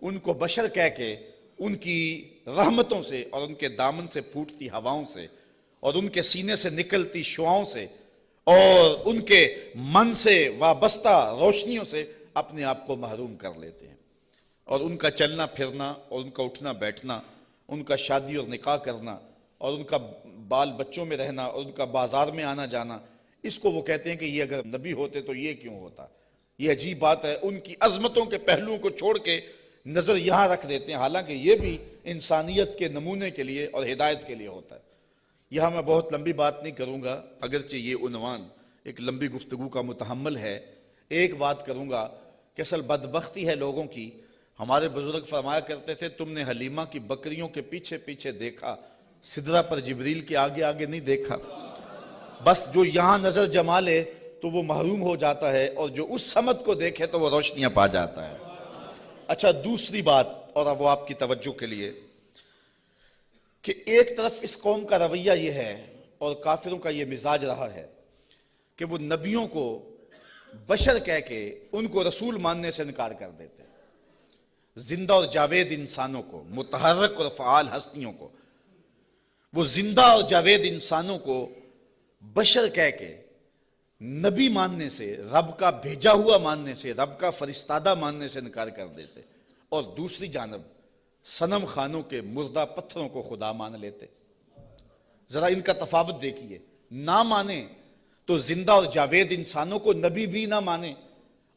ان کو بشر کہہ کے ان کی رحمتوں سے اور ان کے دامن سے پھوٹتی ہواؤں سے اور ان کے سینے سے نکلتی شعاؤں سے اور ان کے من سے وابستہ روشنیوں سے اپنے آپ کو محروم کر لیتے ہیں، اور ان کا چلنا پھرنا اور ان کا اٹھنا بیٹھنا، ان کا شادی اور نکاح کرنا اور ان کا بال بچوں میں رہنا اور ان کا بازار میں آنا جانا، اس کو وہ کہتے ہیں کہ یہ اگر نبی ہوتے تو یہ کیوں ہوتا۔ یہ عجیب بات ہے، ان کی عظمتوں کے پہلوؤں کو چھوڑ کے نظر یہاں رکھ دیتے ہیں، حالانکہ یہ بھی انسانیت کے نمونے کے لیے اور ہدایت کے لیے ہوتا ہے۔ یہاں میں بہت لمبی بات نہیں کروں گا، اگرچہ یہ عنوان ایک لمبی گفتگو کا متحمل ہے۔ ایک بات کروں گا کہ اصل بدبختی ہے لوگوں کی، ہمارے بزرگ فرمایا کرتے تھے تم نے حلیمہ کی بکریوں کے پیچھے پیچھے دیکھا، سدرہ پر جبریل کے آگے آگے نہیں دیکھا۔ بس جو یہاں نظر جما لے تو وہ محروم ہو جاتا ہے، اور جو اس سمت کو دیکھے تو وہ روشنیاں پا جاتا ہے۔ اچھا، دوسری بات، اور اب وہ آپ کی توجہ کے لیے، کہ ایک طرف اس قوم کا رویہ یہ ہے اور کافروں کا یہ مزاج رہا ہے کہ وہ نبیوں کو بشر کہہ کے ان کو رسول ماننے سے انکار کر دیتے، زندہ اور جاوید انسانوں کو، متحرک اور فعال ہستیوں کو، وہ زندہ اور جاوید انسانوں کو بشر کہہ کے نبی ماننے سے، رب کا بھیجا ہوا ماننے سے، رب کا فرستادہ ماننے سے انکار کر دیتے، اور دوسری جانب صنم خانوں کے مردہ پتھروں کو خدا مان لیتے۔ ذرا ان کا تفاوت دیکھیے، نہ مانے تو زندہ اور جاوید انسانوں کو نبی بھی نہ مانے،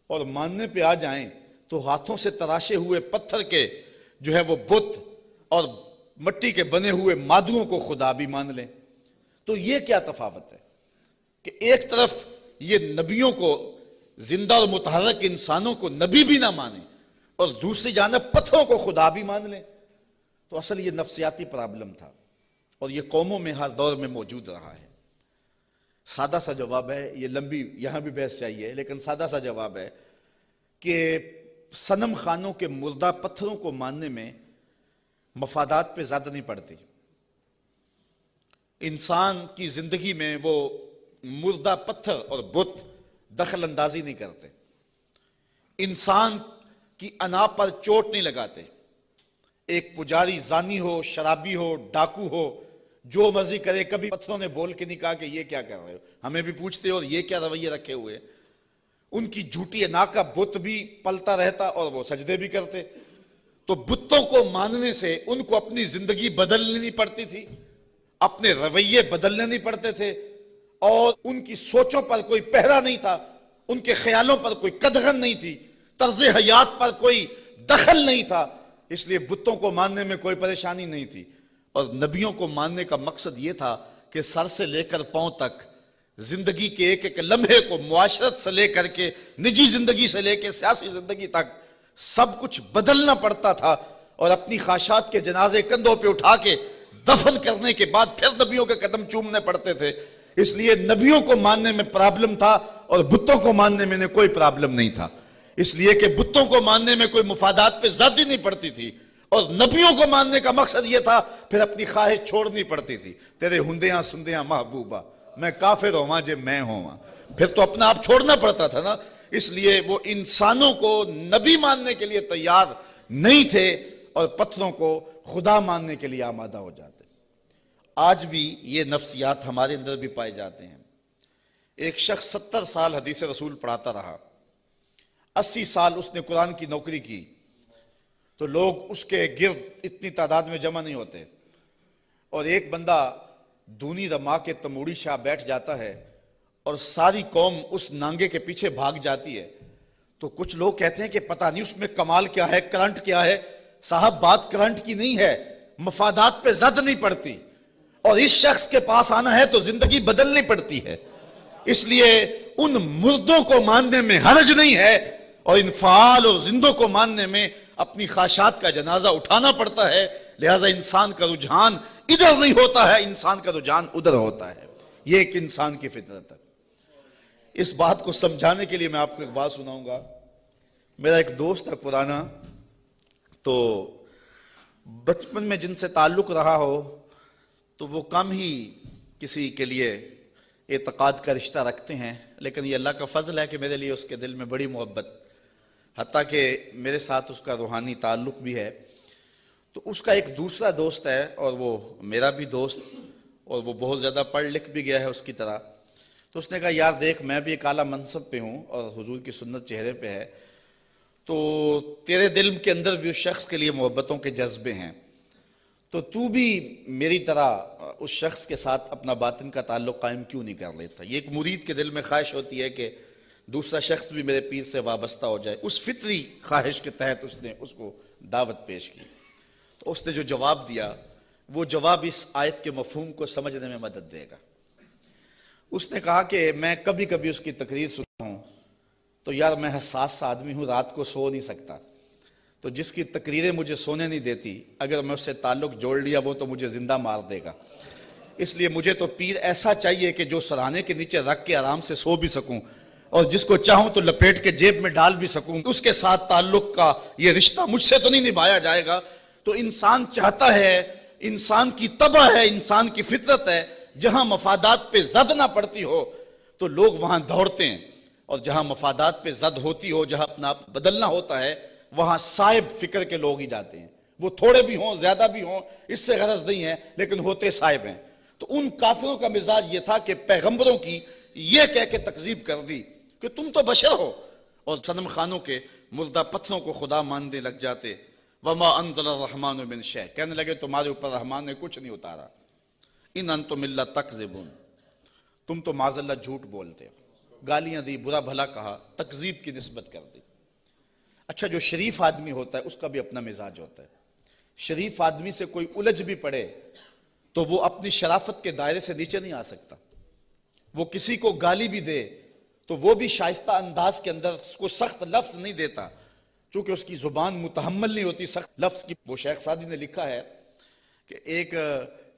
اور ماننے پہ آ جائیں تو ہاتھوں سے تراشے ہوئے پتھر کے جو ہے وہ بت اور مٹی کے بنے ہوئے مادوں کو خدا بھی مان لیں۔ تو یہ کیا تفاوت ہے کہ ایک طرف یہ نبیوں کو، زندہ اور متحرک انسانوں کو نبی بھی نہ مانے، اور دوسری جانب پتھروں کو خدا بھی مان لیں۔ تو اصل یہ نفسیاتی پرابلم تھا، اور یہ قوموں میں ہر دور میں موجود رہا ہے۔ سادہ سا جواب ہے، یہ لمبی یہاں بھی بحث چاہیے، لیکن سادہ سا جواب ہے کہ صنم خانوں کے مردہ پتھروں کو ماننے میں مفادات پہ زیادہ نہیں پڑتی۔ انسان کی زندگی میں وہ مردہ پتھر اور بت دخل اندازی نہیں کرتے، انسان کی انا پر چوٹ نہیں لگاتے۔ ایک پجاری زانی ہو، شرابی ہو، ڈاکو ہو، جو مرضی کرے، کبھی پتھروں نے بول کے نہیں کہا کہ یہ کیا کر رہے ہو، ہمیں بھی پوچھتے اور یہ کیا رویے رکھے ہوئے۔ ان کی جھوٹی انا کا بت بھی پلتا رہتا اور وہ سجدے بھی کرتے۔ تو بتوں کو ماننے سے ان کو اپنی زندگی بدلنی نہیں پڑتی تھی، اپنے رویے بدلنے نہیں پڑتے تھے، اور ان کی سوچوں پر کوئی پہرا نہیں تھا، ان کے خیالوں پر کوئی قدغن نہیں تھی، طرز حیات پر کوئی دخل نہیں تھا، اس لیے بتوں کو ماننے میں کوئی پریشانی نہیں تھی۔ اور نبیوں کو ماننے کا مقصد یہ تھا کہ سر سے لے کر پاؤں تک زندگی کے ایک ایک لمحے کو، معاشرت سے لے کر کے نجی زندگی سے لے کے سیاسی زندگی تک سب کچھ بدلنا پڑتا تھا، اور اپنی خواہشات کے جنازے کندھوں پہ اٹھا کے دفن کرنے کے بعد پھر نبیوں کے قدم چومنے پڑتے تھے۔ اس لیے نبیوں کو ماننے میں پرابلم تھا اور بتوں کو ماننے میں کوئی پرابلم نہیں تھا، اس لیے کہ بتوں کو ماننے میں کوئی مفادات پہ زیادتی نہیں پڑتی تھی، اور نبیوں کو ماننے کا مقصد یہ تھا پھر اپنی خواہش چھوڑنی پڑتی تھی۔ تیرے ہندیاں سندیاں محبوبہ، میں کافر ہوں جے میں ہوں، پھر تو اپنا آپ چھوڑنا پڑتا تھا نا۔ اس لیے وہ انسانوں کو نبی ماننے کے لیے تیار نہیں تھے اور پتھروں کو خدا ماننے کے لیے آمادہ ہو جاتے۔ آج بھی یہ نفسیات ہمارے اندر بھی پائے جاتے ہیں۔ ایک شخص 70 سال حدیث رسول پڑھاتا رہا، 80 سال اس نے قرآن کی نوکری کی، تو لوگ اس کے گرد اتنی تعداد میں جمع نہیں ہوتے، اور ایک بندہ دونی رما کے تموڑی شاہ بیٹھ جاتا ہے اور ساری قوم اس نانگے کے پیچھے بھاگ جاتی ہے، تو کچھ لوگ کہتے ہیں کہ پتہ نہیں اس میں کمال کیا ہے، کرنٹ کیا ہے۔ صاحب، بات کرنٹ کی نہیں ہے، مفادات پہ زد نہیں پڑتی، اور اس شخص کے پاس آنا ہے تو زندگی بدلنی پڑتی ہے۔ اس لیے ان مردوں کو ماننے میں حرج نہیں ہے، اور ان فعال اور زندوں کو ماننے میں اپنی خواہشات کا جنازہ اٹھانا پڑتا ہے۔ لہذا انسان کا رجحان ادھر نہیں ہوتا ہے، انسان کا رجحان ادھر ہوتا ہے۔ یہ ایک انسان کی فطرت ہے۔ اس بات کو سمجھانے کے لیے میں آپ کو ایک بات سناؤں گا۔ میرا ایک دوست ہے پرانا، تو بچپن میں جن سے تعلق رہا ہو تو وہ کم ہی کسی کے لیے اعتقاد کا رشتہ رکھتے ہیں، لیکن یہ اللہ کا فضل ہے کہ میرے لیے اس کے دل میں بڑی محبت، حتیٰ کہ میرے ساتھ اس کا روحانی تعلق بھی ہے۔ تو اس کا ایک دوسرا دوست ہے، اور وہ میرا بھی دوست، اور وہ بہت زیادہ پڑھ لکھ بھی گیا ہے اس کی طرح۔ تو اس نے کہا یار دیکھ، میں بھی ایک اعلیٰ منصب پہ ہوں اور حضور کی سنت چہرے پہ ہے، تو تیرے دل کے اندر بھی اس شخص کے لیے محبتوں کے جذبے ہیں، تو بھی میری طرح اس شخص کے ساتھ اپنا باطن کا تعلق قائم کیوں نہیں کر لیتا؟ یہ ایک مرید کے دل میں خواہش ہوتی ہے کہ دوسرا شخص بھی میرے پیر سے وابستہ ہو جائے۔ اس فطری خواہش کے تحت اس نے اس کو دعوت پیش کی۔ تو اس نے جو جواب دیا، وہ جواب اس آیت کے مفہوم کو سمجھنے میں مدد دے گا۔ اس نے کہا کہ میں کبھی کبھی اس کی تقریر سنتا ہوں تو یار میں حساس سا آدمی ہوں، رات کو سو نہیں سکتا، تو جس کی تقریریں مجھے سونے نہیں دیتی، اگر میں اس سے تعلق جوڑ لیا وہ تو مجھے زندہ مار دے گا۔ اس لیے مجھے تو پیر ایسا چاہیے کہ جو سرانے کے نیچے رکھ کے آرام سے سو بھی سکوں، اور جس کو چاہوں تو لپیٹ کے جیب میں ڈال بھی سکوں، اس کے ساتھ تعلق کا یہ رشتہ مجھ سے تو نہیں نبھایا جائے گا۔ تو انسان چاہتا ہے، انسان کی طبع ہے، انسان کی فطرت ہے، جہاں مفادات پہ زد نہ پڑتی ہو تو لوگ وہاں دوڑتے ہیں، اور جہاں مفادات پہ زد ہوتی ہو، جہاں اپنا آپ بدلنا ہوتا ہے، وہاں صائب فکر کے لوگ ہی جاتے ہیں۔ وہ تھوڑے بھی ہوں، زیادہ بھی ہوں، اس سے غرض نہیں ہے، لیکن ہوتے صائب ہیں۔ تو ان کافروں کا مزاج یہ تھا کہ پیغمبروں کی یہ کہہ کے تکذیب کر دی کہ تم تو بشر ہو، اور صنم خانوں کے مردہ پتھروں کو خدا ماننے لگ جاتے۔ وما انزل الرحمن من شیء، کہنے لگے تمہارے اوپر رحمان نے کچھ نہیں اتارا۔ ان انتم الا تکذبون، تم تو معاذ اللہ جھوٹ بولتے ہو۔ گالیاں دی، برا بھلا کہا، تکذیب کی نسبت کر دی۔ اچھا، جو شریف آدمی ہوتا ہے اس کا بھی اپنا مزاج ہوتا ہے۔ شریف آدمی سے کوئی الجھ بھی پڑے تو وہ اپنی شرافت کے دائرے سے نیچے نہیں آ سکتا۔ وہ کسی کو گالی بھی دے تو وہ بھی شائستہ انداز کے اندر اس کو سخت لفظ نہیں دیتا، چونکہ اس کی زبان متحمل نہیں ہوتی سخت لفظ کی۔ وہ شیخ سعدی نے لکھا ہے کہ ایک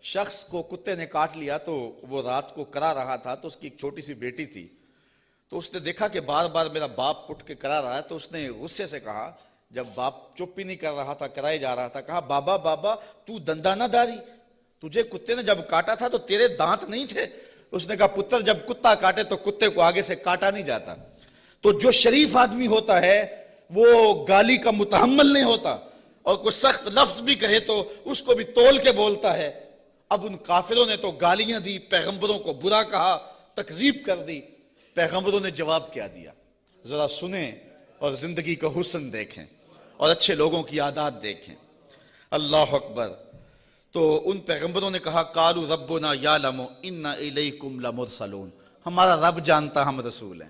شخص کو کتے نے کاٹ لیا، تو وہ رات کو کرا رہا تھا، تو اس کی ایک چھوٹی سی بیٹی تھی، تو اس نے دیکھا کہ بار بار میرا باپ اٹھ کے کرا رہا ہے، تو اس نے غصے سے کہا، جب باپ چپ ہی نہیں کر رہا تھا، کرائے جا رہا تھا، کہا بابا بابا تو دندہ نہ داری، تجھے کتے نے جب کاٹا تھا تو تیرے دانت نہیں تھے؟ اس نے کہا پتر جب کتا کاٹے تو کتے کو آگے سے کاٹا نہیں جاتا۔ تو جو شریف آدمی ہوتا ہے وہ گالی کا متحمل نہیں ہوتا، اور کوئی سخت لفظ بھی کہے تو اس کو بھی تول کے بولتا ہے۔ اب ان کافروں نے تو گالیاں دی، پیغمبروں کو برا کہا، تکذیب کر دی۔ پیغمبروں نے جواب کیا دیا، ذرا سنیں اور زندگی کا حسن دیکھیں اور اچھے لوگوں کی عادات دیکھیں۔ اللہ اکبر۔ تو ان پیغمبروں نے کہا قالوا ربنا یعلم انا الیکم لمرسلون، ہمارا رب جانتا ہم رسول ہیں۔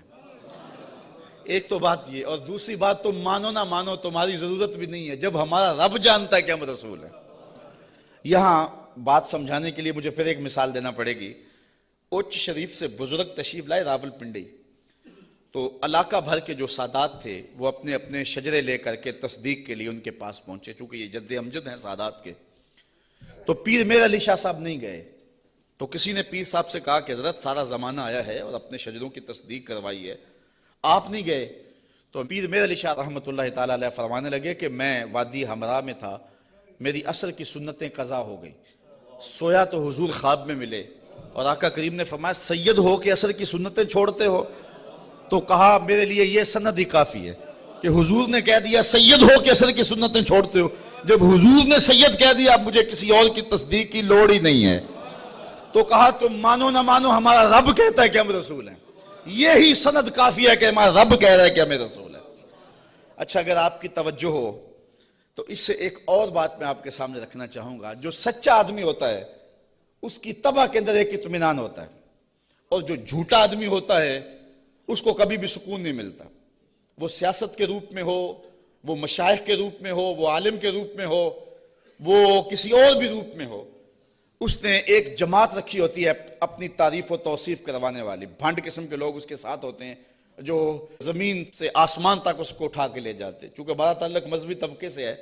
ایک تو بات یہ، اور دوسری بات تم مانو نہ مانو تمہاری ضرورت بھی نہیں ہے، جب ہمارا رب جانتا ہے کہ ہم رسول ہیں۔ یہاں بات سمجھانے کے لیے مجھے پھر ایک مثال دینا پڑے گی۔ اوچ شریف سے بزرگ تشریف لائے راول پنڈی، تو علاقہ بھر کے جو سادات تھے وہ اپنے اپنے شجرے لے کر کے تصدیق کے لیے ان کے پاس پہنچے، چونکہ یہ جد امجد ہیں سادات کے۔ تو پیر میر علی شاہ صاحب نہیں گئے، تو کسی نے پیر صاحب سے کہا کہ حضرت سارا زمانہ آیا ہے اور اپنے شجروں کی تصدیق کروائی ہے، آپ نہیں گئے؟ تو پیر میر علی شاہ رحمۃ اللہ تعالیٰ علیہ فرمانے لگے کہ میں وادی ہمراہ میں تھا، میری عصر کی سنتیں قضا ہو گئی، سویا تو حضور خواب میں ملے، اور آقا کریم نے فرمایا سید ہو کے عصر کی سنتیں چھوڑتے ہو؟ تو کہا میرے لیے یہ سند ہی کافی ہے کہ حضور نے کہہ دیا سید ہو کے عصر کی سنتیں چھوڑتے ہو، جب حضور نے سید کہہ دیا اب مجھے کسی اور کی تصدیق کی لوڑ ہی نہیں ہے۔ تو کہا تم مانو نہ مانو ہمارا رب کہتا ہے کہ ہم رسول ہیں، یہی سند کافی ہے کہ ہمارا رب کہہ رہا ہے کہ ہمیں رسول ہے۔ اچھا، اگر آپ کی توجہ ہو تو اس سے ایک اور بات میں آپ کے سامنے رکھنا چاہوں گا۔ جو سچا آدمی ہوتا ہے اس کی طبع کے اندر ایک اطمینان ہوتا ہے، اور جو جھوٹا آدمی ہوتا ہے اس کو کبھی بھی سکون نہیں ملتا، وہ سیاست کے روپ میں ہو، وہ مشائخ کے روپ میں ہو، وہ عالم کے روپ میں ہو، وہ کسی اور بھی روپ میں ہو، اس نے ایک جماعت رکھی ہوتی ہے اپنی تعریف و توصیف کروانے والی، بھنڈ قسم کے لوگ اس کے ساتھ ہوتے ہیں جو زمین سے آسمان تک اس کو اٹھا کے لے جاتے ہیں۔ چونکہ بڑا تعلق مذہبی طبقے سے ہے،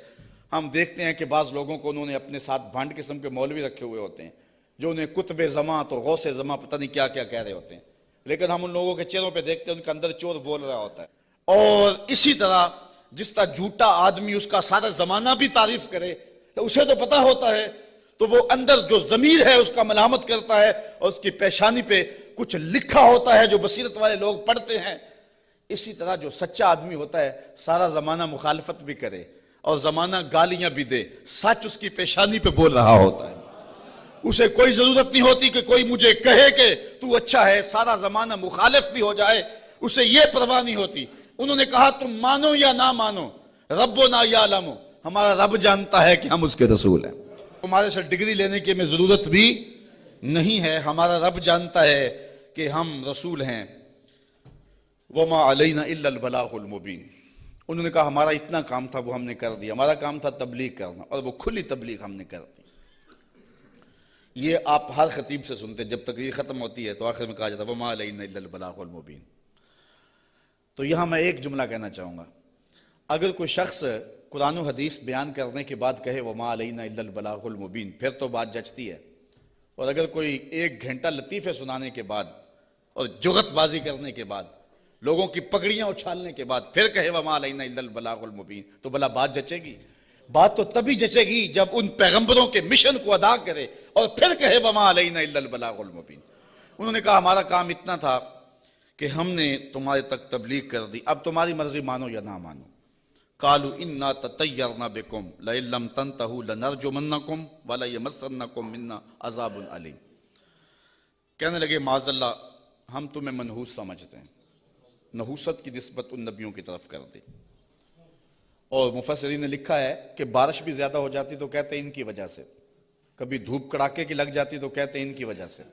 ہم دیکھتے ہیں کہ بعض لوگوں کو انہوں نے اپنے ساتھ بھنڈ قسم کے مولوی رکھے ہوئے ہوتے ہیں جو انہیں قطب زماں تو غوث زماں پتہ نہیں کیا کیا کہہ رہے ہوتے ہیں، لیکن ہم ان لوگوں کے چہروں پہ دیکھتے ہیں ان کے اندر چور بول رہا ہوتا ہے۔ اور اسی طرح جس طرح جھوٹا آدمی اس کا سارا زمانہ بھی تعریف کرے تو اسے تو پتہ ہوتا ہے، تو وہ اندر جو ضمیر ہے اس کا ملامت کرتا ہے اور اس کی پیشانی پہ کچھ لکھا ہوتا ہے جو بصیرت والے لوگ پڑھتے ہیں۔ اسی طرح جو سچا آدمی ہوتا ہے سارا زمانہ مخالفت بھی کرے اور زمانہ گالیاں بھی دے، سچ اس کی پیشانی پہ بول رہا ہوتا ہے، اسے کوئی ضرورت نہیں ہوتی کہ کوئی مجھے کہے کہ تو اچھا ہے، سارا زمانہ مخالف بھی ہو جائے اسے یہ پرواہ نہیں ہوتی۔ انہوں نے کہا تم مانو یا نہ مانو، ربنا یعلم، ہمارا رب جانتا ہے کہ ہم اس کے رسول ہیں، تمہارے سے ڈگری لینے کی ہمیں ضرورت بھی نہیں ہے، ہمارا رب جانتا ہے کہ ہم رسول ہیں۔ وما علینا الا البلاغ المبین، انہوں نے کہا ہمارا اتنا کام تھا وہ ہم نے کر دیا، ہمارا کام تھا تبلیغ کرنا اور وہ کھلی تبلیغ ہم نے کر دی۔ یہ آپ ہر خطیب سے سنتے ہیں، جب تقریر ختم ہوتی ہے تو آخر میں کہا جاتا ہے وما علینا الا البلاغ المبین۔ تو یہاں میں ایک جملہ کہنا چاہوں گا، اگر کوئی شخص قرآن و حدیث بیان کرنے کے بعد کہے وما علینا الا البلاغ المبین پھر تو بات جچتی ہے، اور اگر کوئی ایک گھنٹہ لطیفے سنانے کے بعد اور جغت بازی کرنے کے بعد لوگوں کی پگڑیاں اچھالنے کے بعد پھر کہے وما علینا الا البلاغ المبین تو بھلا بات جچے گی؟ بات تو تبھی جچے گی جب ان پیغمبروں کے مشن کو ادا کرے اور پھر کہے وما علینا الا البلاغ المبین۔ انہوں نے کہا ہمارا کام اتنا تھا کہ ہم نے تمہارے تک تبلیغ کر دی، اب تمہاری مرضی مانو یا نہ مانو۔ قالوا انا تطیرنا بکم لئن لم تنتہوا لنرجمنکم ولیمسنکم منا عذاب علیم۔ کہنے لگے معاذ اللہ ہم تمہیں منحوس سمجھتے ہیں، نحوست کی نسبت ان نبیوں کی طرف کر دی۔ اور مفسرین نے لکھا ہے کہ بارش بھی زیادہ ہو جاتی تو کہتے ہیں ان کی وجہ سے، کبھی دھوپ کڑاکے کی لگ جاتی تو کہتے ہیں ان کی وجہ سے،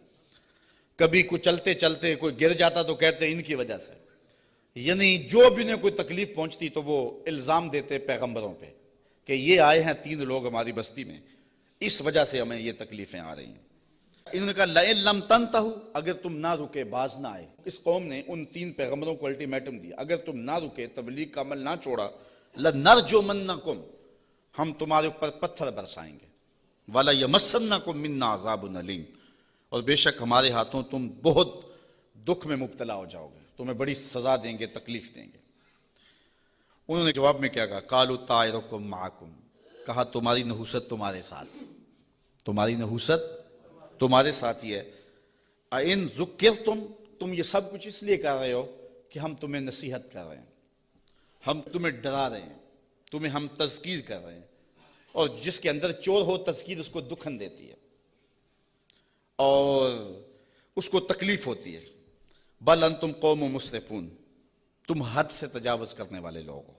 کبھی کوئی چلتے چلتے کوئی گر جاتا تو کہتے ہیں ان کی وجہ سے، یعنی جو بھی انہیں کوئی تکلیف پہنچتی تو وہ الزام دیتے پیغمبروں پہ کہ یہ آئے ہیں 3 لوگ ہماری بستی میں، اس وجہ سے ہمیں یہ تکلیفیں آ رہی ہیں۔ انہوں نے کہا لئن لم تنتہوا، اگر تم نہ رکے باز نہ آئے۔ اس قوم نے ان 3 پیغمبروں کو الٹیمیٹم دیا، اگر تم نہ رکے تبلیغ کا عمل نہ چھوڑا لنرجمنکم، ہم تمہارے اوپر پتھر برسائیں گے، ولیمسنکم منا عذاب علیم، اور بے شک ہمارے ہاتھوں تم بہت دکھ میں مبتلا ہو جاؤ گے، تمہیں بڑی سزا دیں گے، تکلیف دیں گے۔ انہوں نے جواب میں کیا کہا؟ قالوا طائرکم معکم، کہا تمہاری نحوست تمہارے ساتھ، تمہاری نحوست تمہارے ساتھ ہی ہے۔ اَإِن ذُكِّرْتُمْ، تم یہ سب کچھ اس لیے کر رہے ہو کہ ہم تمہیں نصیحت کر رہے ہیں، ہم تمہیں ڈرا رہے ہیں، تمہیں ہم تذکیر کر رہے ہیں، اور جس کے اندر چور ہو تذکیر اس کو دکھن دیتی ہے اور اس کو تکلیف ہوتی ہے۔ بل انتم قوم مسرفون، تم حد سے تجاوز کرنے والے لوگ ہو۔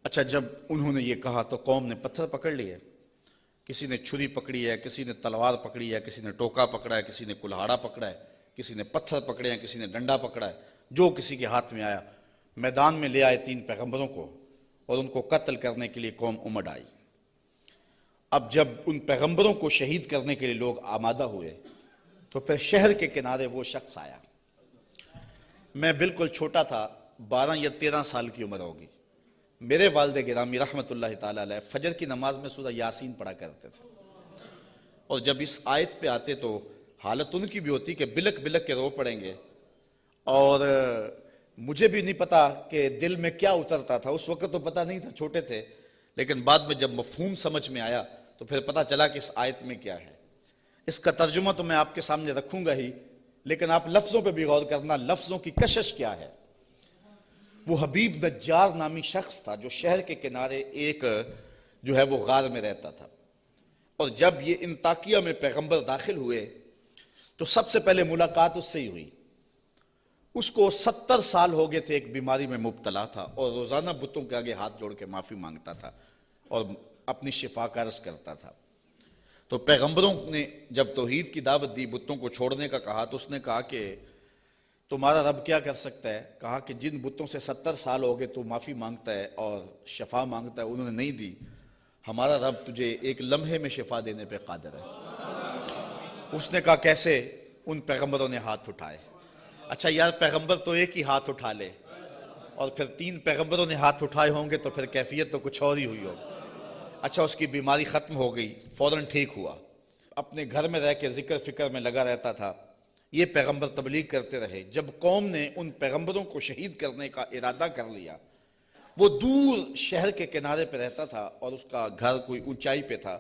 اچھا جب انہوں نے یہ کہا تو قوم نے پتھر پکڑ لیے، کسی نے چھری پکڑی ہے، کسی نے تلوار پکڑی ہے، کسی نے ٹوکا پکڑا ہے، کسی نے کلہاڑا پکڑا ہے، کسی نے پتھر پکڑے ہیں، کسی نے ڈنڈا پکڑا ہے، جو کسی کے ہاتھ میں آیا میدان میں لے آئے 3 پیغمبروں کو اور ان کو قتل کرنے کے لیے قوم امڑ آئی۔ اب جب ان پیغمبروں کو شہید کرنے کے لیے لوگ آمادہ ہوئے تو پھر شہر کے کنارے وہ شخص آیا، میں بالکل چھوٹا تھا، 12 یا 13 سال کی عمر ہوگی، میرے والد گرامی رحمت اللہ تعالی علیہ فجر کی نماز میں سورہ یاسین پڑھا کرتے تھے، اور جب اس آیت پہ آتے تو حالت ان کی بھی ہوتی کہ بلک بلک کے رو پڑیں گے، اور مجھے بھی نہیں پتا کہ دل میں کیا اترتا تھا، اس وقت تو پتہ نہیں تھا، چھوٹے تھے، لیکن بعد میں جب مفہوم سمجھ میں آیا تو پھر پتہ چلا کہ اس آیت میں کیا ہے۔ اس کا ترجمہ تو میں آپ کے سامنے رکھوں گا ہی، لیکن آپ لفظوں پہ بھی غور کرنا، لفظوں کی کشش کیا ہے۔ وہ حبیب نجار نامی شخص تھا جو شہر کے کنارے ایک جو ہے وہ غار میں رہتا تھا، اور جب یہ انطاکیہ میں پیغمبر داخل ہوئے تو سب سے پہلے ملاقات اس سے ہی ہوئی۔ اس کو 70 سال ہو گئے تھے، ایک بیماری میں مبتلا تھا اور روزانہ بتوں کے آگے ہاتھ جوڑ کے معافی مانگتا تھا اور اپنی شفا کا عرض کرتا تھا۔ تو پیغمبروں نے جب توحید کی دعوت دی، بتوں کو چھوڑنے کا کہا، تو اس نے کہا کہ تمہارا رب کیا کر سکتا ہے؟ کہا کہ جن بتوں سے 70 سال ہو گئے تو معافی مانگتا ہے اور شفا مانگتا ہے، انہوں نے نہیں دی، ہمارا رب تجھے ایک لمحے میں شفا دینے پہ قادر ہے۔ اس نے کہا کیسے؟ ان پیغمبروں نے ہاتھ اٹھائے۔ اچھا یار، پیغمبر تو ایک ہی ہاتھ اٹھا لے اور پھر 3 پیغمبروں نے ہاتھ اٹھائے ہوں گے تو پھر کیفیت تو کچھ اور ہی ہوئی ہوگی۔ اچھا، اس کی بیماری ختم ہو گئی، فوراً ٹھیک ہوا، اپنے گھر میں رہ کے ذکر فکر میں لگا رہتا تھا۔ یہ پیغمبر تبلیغ کرتے رہے۔ جب قوم نے ان پیغمبروں کو شہید کرنے کا ارادہ کر لیا، وہ دور شہر کے کنارے پہ رہتا تھا اور اس کا گھر کوئی اونچائی پہ تھا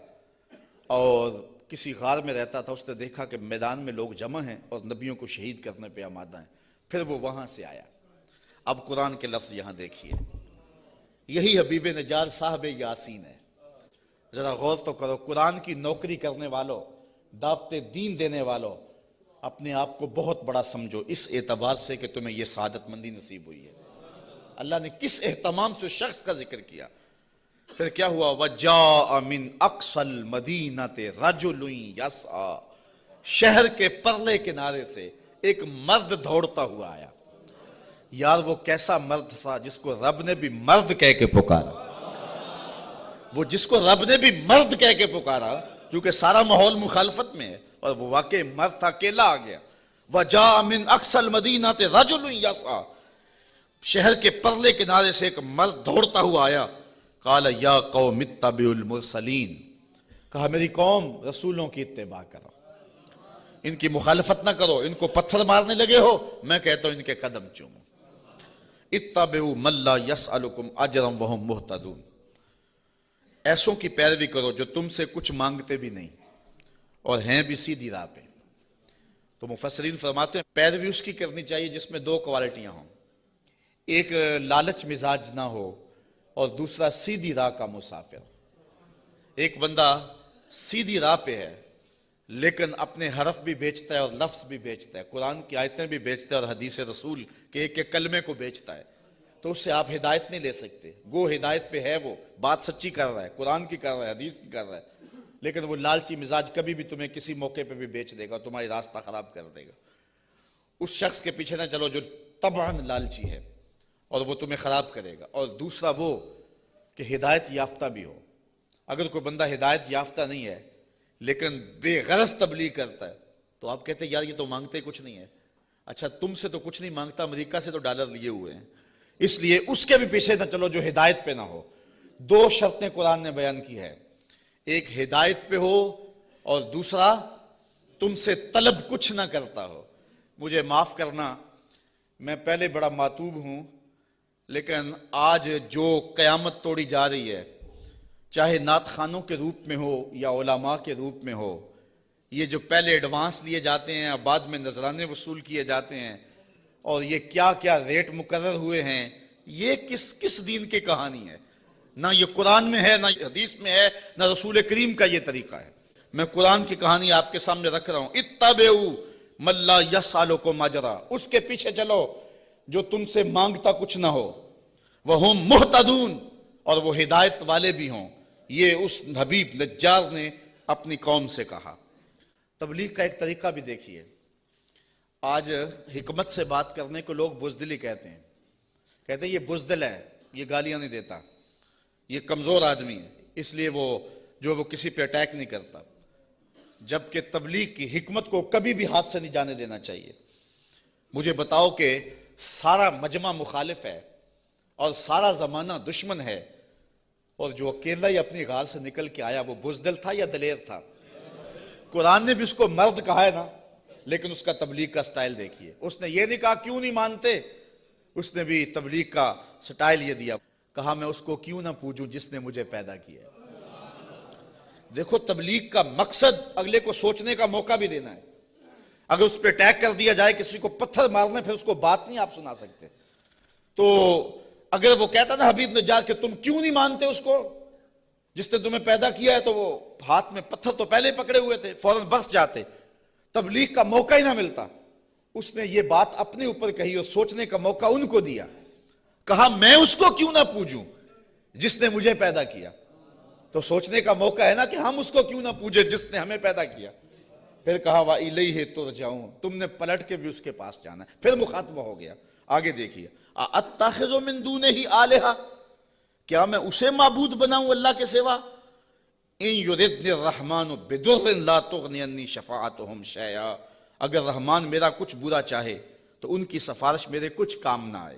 اور کسی غار میں رہتا تھا۔ اس نے دیکھا کہ میدان میں لوگ جمع ہیں اور نبیوں کو شہید کرنے پہ آمادہ ہیں، پھر وہ وہاں سے آیا۔ اب قرآن کے لفظ یہاں دیکھیے، یہی حبیب نجار صاحب یاسین ہے۔ ذرا غور تو کرو، قرآن کی نوکری کرنے والوں، دعوت دین دینے والوں، اپنے آپ کو بہت بڑا سمجھو اس اعتبار سے کہ تمہیں یہ سعادت مندی نصیب ہوئی ہے۔ اللہ نے کس اہتمام سے شخص کا ذکر کیا۔ پھر کیا ہوا؟ وَجَاءَ مِنْ أَقْصَى الْمَدِينَةِ رَجُلٌ يَسْعَى، شہر کے پرلے کنارے سے ایک مرد دوڑتا ہوا آیا۔ یار وہ کیسا مرد تھا جس کو رب نے بھی مرد کہہ کے پکارا، وہ جس کو رب نے بھی مرد کہہ کے پکارا، کیونکہ سارا ماحول مخالفت میں ہے اور وہ واقعی مرد تھا، اکیلا آ گیا۔ وَجَاءَ مِنْ أَقْصَى الْمَدِينَةِ رَجُلٌ يَسْعَى، شہر کے پرلے کنارے سے ایک مرد دوڑتا ہوا آیا۔ قال یا قوم اتبعوا المرسلین، کہا میری قوم رسولوں کی اتباع کرو، ان کی مخالفت نہ کرو، ان کو پتھر مارنے لگے ہو، میں کہتا ہوں ان کے قدم چومو۔ اتبعوا من لا یسألکم اجرا وہم مہتدون، ایسوں کی پیروی کرو جو تم سے کچھ مانگتے بھی نہیں اور ہیں بھی سیدھی راہ پہ۔ تو مفسرین فرماتے ہیں پیروی اس کی کرنی چاہیے جس میں 2 کوالٹیاں ہوں، ایک لالچ مزاج نہ ہو اور دوسرا سیدھی راہ کا مسافر۔ ایک بندہ سیدھی راہ پہ ہے لیکن اپنے حرف بھی بیچتا ہے اور لفظ بھی بیچتا ہے، قرآن کی آیتیں بھی بیچتا ہے اور حدیث رسول کے ایک ایک کلمے کو بیچتا ہے، تو اس سے آپ ہدایت نہیں لے سکتے۔ گو ہدایت پہ ہے، وہ بات سچی کر رہا ہے، قرآن کی کر رہا ہے، حدیث کی کر رہا ہے، لیکن وہ لالچی مزاج کبھی بھی تمہیں کسی موقع پہ بھی بیچ دے گا، تمہاری راستہ خراب کر دے گا۔ اس شخص کے پیچھے نہ چلو جو طبعاً لالچی ہے اور وہ تمہیں خراب کرے گا۔ اور دوسرا وہ کہ ہدایت یافتہ بھی ہو۔ اگر کوئی بندہ ہدایت یافتہ نہیں ہے لیکن بے غرض تبلیغ کرتا ہے تو آپ کہتے ہیں یار یہ تو مانگتے کچھ نہیں ہے۔ اچھا تم سے تو کچھ نہیں مانگتا، امریکہ سے تو ڈالر لیے ہوئے ہیں، اس لیے اس کے بھی پیچھے نہ چلو جو ہدایت پہ نہ ہو۔ 2 شرطیں قرآن نے بیان کی ہے، ایک ہدایت پہ ہو اور دوسرا تم سے طلب کچھ نہ کرتا ہو۔ مجھے معاف کرنا، میں پہلے بڑا ماتوب ہوں، لیکن آج جو قیامت توڑی جا رہی ہے، چاہے نعت خانوں کے روپ میں ہو یا علماء کے روپ میں ہو، یہ جو پہلے ایڈوانس لیے جاتے ہیں بعد میں نذرانے وصول کیے جاتے ہیں، اور یہ کیا کیا ریٹ مقرر ہوئے ہیں، یہ کس دین کی کہانی ہے؟ نہ یہ قرآن میں ہے، نہ حدیث میں ہے، نہ رسول کریم کا یہ طریقہ ہے۔ میں قرآن کی کہانی آپ کے سامنے رکھ رہا ہوں۔ اتبعوا من لا یسألکم اجرا، اس کے پیچھے چلو جو تم سے مانگتا کچھ نہ ہو، وہم مہتدون، اور وہ ہدایت والے بھی ہوں۔ یہ اس حبیب نجار نے اپنی قوم سے کہا۔ تبلیغ کا ایک طریقہ بھی دیکھیے، آج حکمت سے بات کرنے کو لوگ بزدلی کہتے ہیں یہ بزدل ہے، یہ گالیاں نہیں دیتا، یہ کمزور آدمی ہے، اس لیے وہ کسی پہ اٹیک نہیں کرتا، جبکہ تبلیغ کی حکمت کو کبھی بھی ہاتھ سے نہیں جانے دینا چاہیے۔ مجھے بتاؤ کہ سارا مجمع مخالف ہے اور سارا زمانہ دشمن ہے، اور جو اکیلا ہی اپنی غار سے نکل کے آیا وہ بزدل تھا یا دلیر تھا؟ قرآن نے بھی اس کو مرد کہا ہے نا، لیکن اس کا تبلیغ کا سٹائل دیکھیے۔ اس نے یہ نہیں کہا کیوں نہیں مانتے، اس نے بھی تبلیغ کا سٹائل یہ دیا، کہا میں اس کو کیوں نہ پوجوں جس نے مجھے پیدا کیا۔ دیکھو تبلیغ کا مقصد اگلے کو سوچنے کا موقع بھی دینا ہے۔ اگر اس پہ اٹیک کر دیا جائے، کسی کو پتھر مارنے، پھر اس کو بات نہیں آپ سنا سکتے۔ تو اگر وہ کہتا نا حبیب نجار کہ تم کیوں نہیں مانتے اس کو جس نے تمہیں پیدا کیا ہے، تو وہ ہاتھ میں پتھر تو پہلے پکڑے ہوئے تھے، فوراً برس جاتے، تبلیغ کا موقع ہی نہ ملتا۔ اس نے یہ بات اپنے اوپر کہی اور سوچنے کا موقع ان کو دیا، کہا میں اس کو کیوں نہ پوجوں جس نے مجھے پیدا کیا۔ تو سوچنے کا موقع ہے نا کہ ہم اس کو کیوں نہ پوجے جس نے ہمیں پیدا کیا۔ پھر کہا وَإِلَيْهِ تُرْجَعُونَ، تم نے پلٹ کے بھی اس کے پاس جانا ہے۔ پھر مخاطبہ ہو گیا، آگے دیکھیے، أَتَّخِذُ مِن دُونِهِ آلِهَةً، کیا میں اسے معبود بناؤں اللہ کے سوا؟ ان یردنی الرحمن بدر لا تغنی عنی شفاعتهم شیئا، اگر رحمان میرا کچھ برا چاہے تو ان کی سفارش میرے کچھ کام نہ آئے۔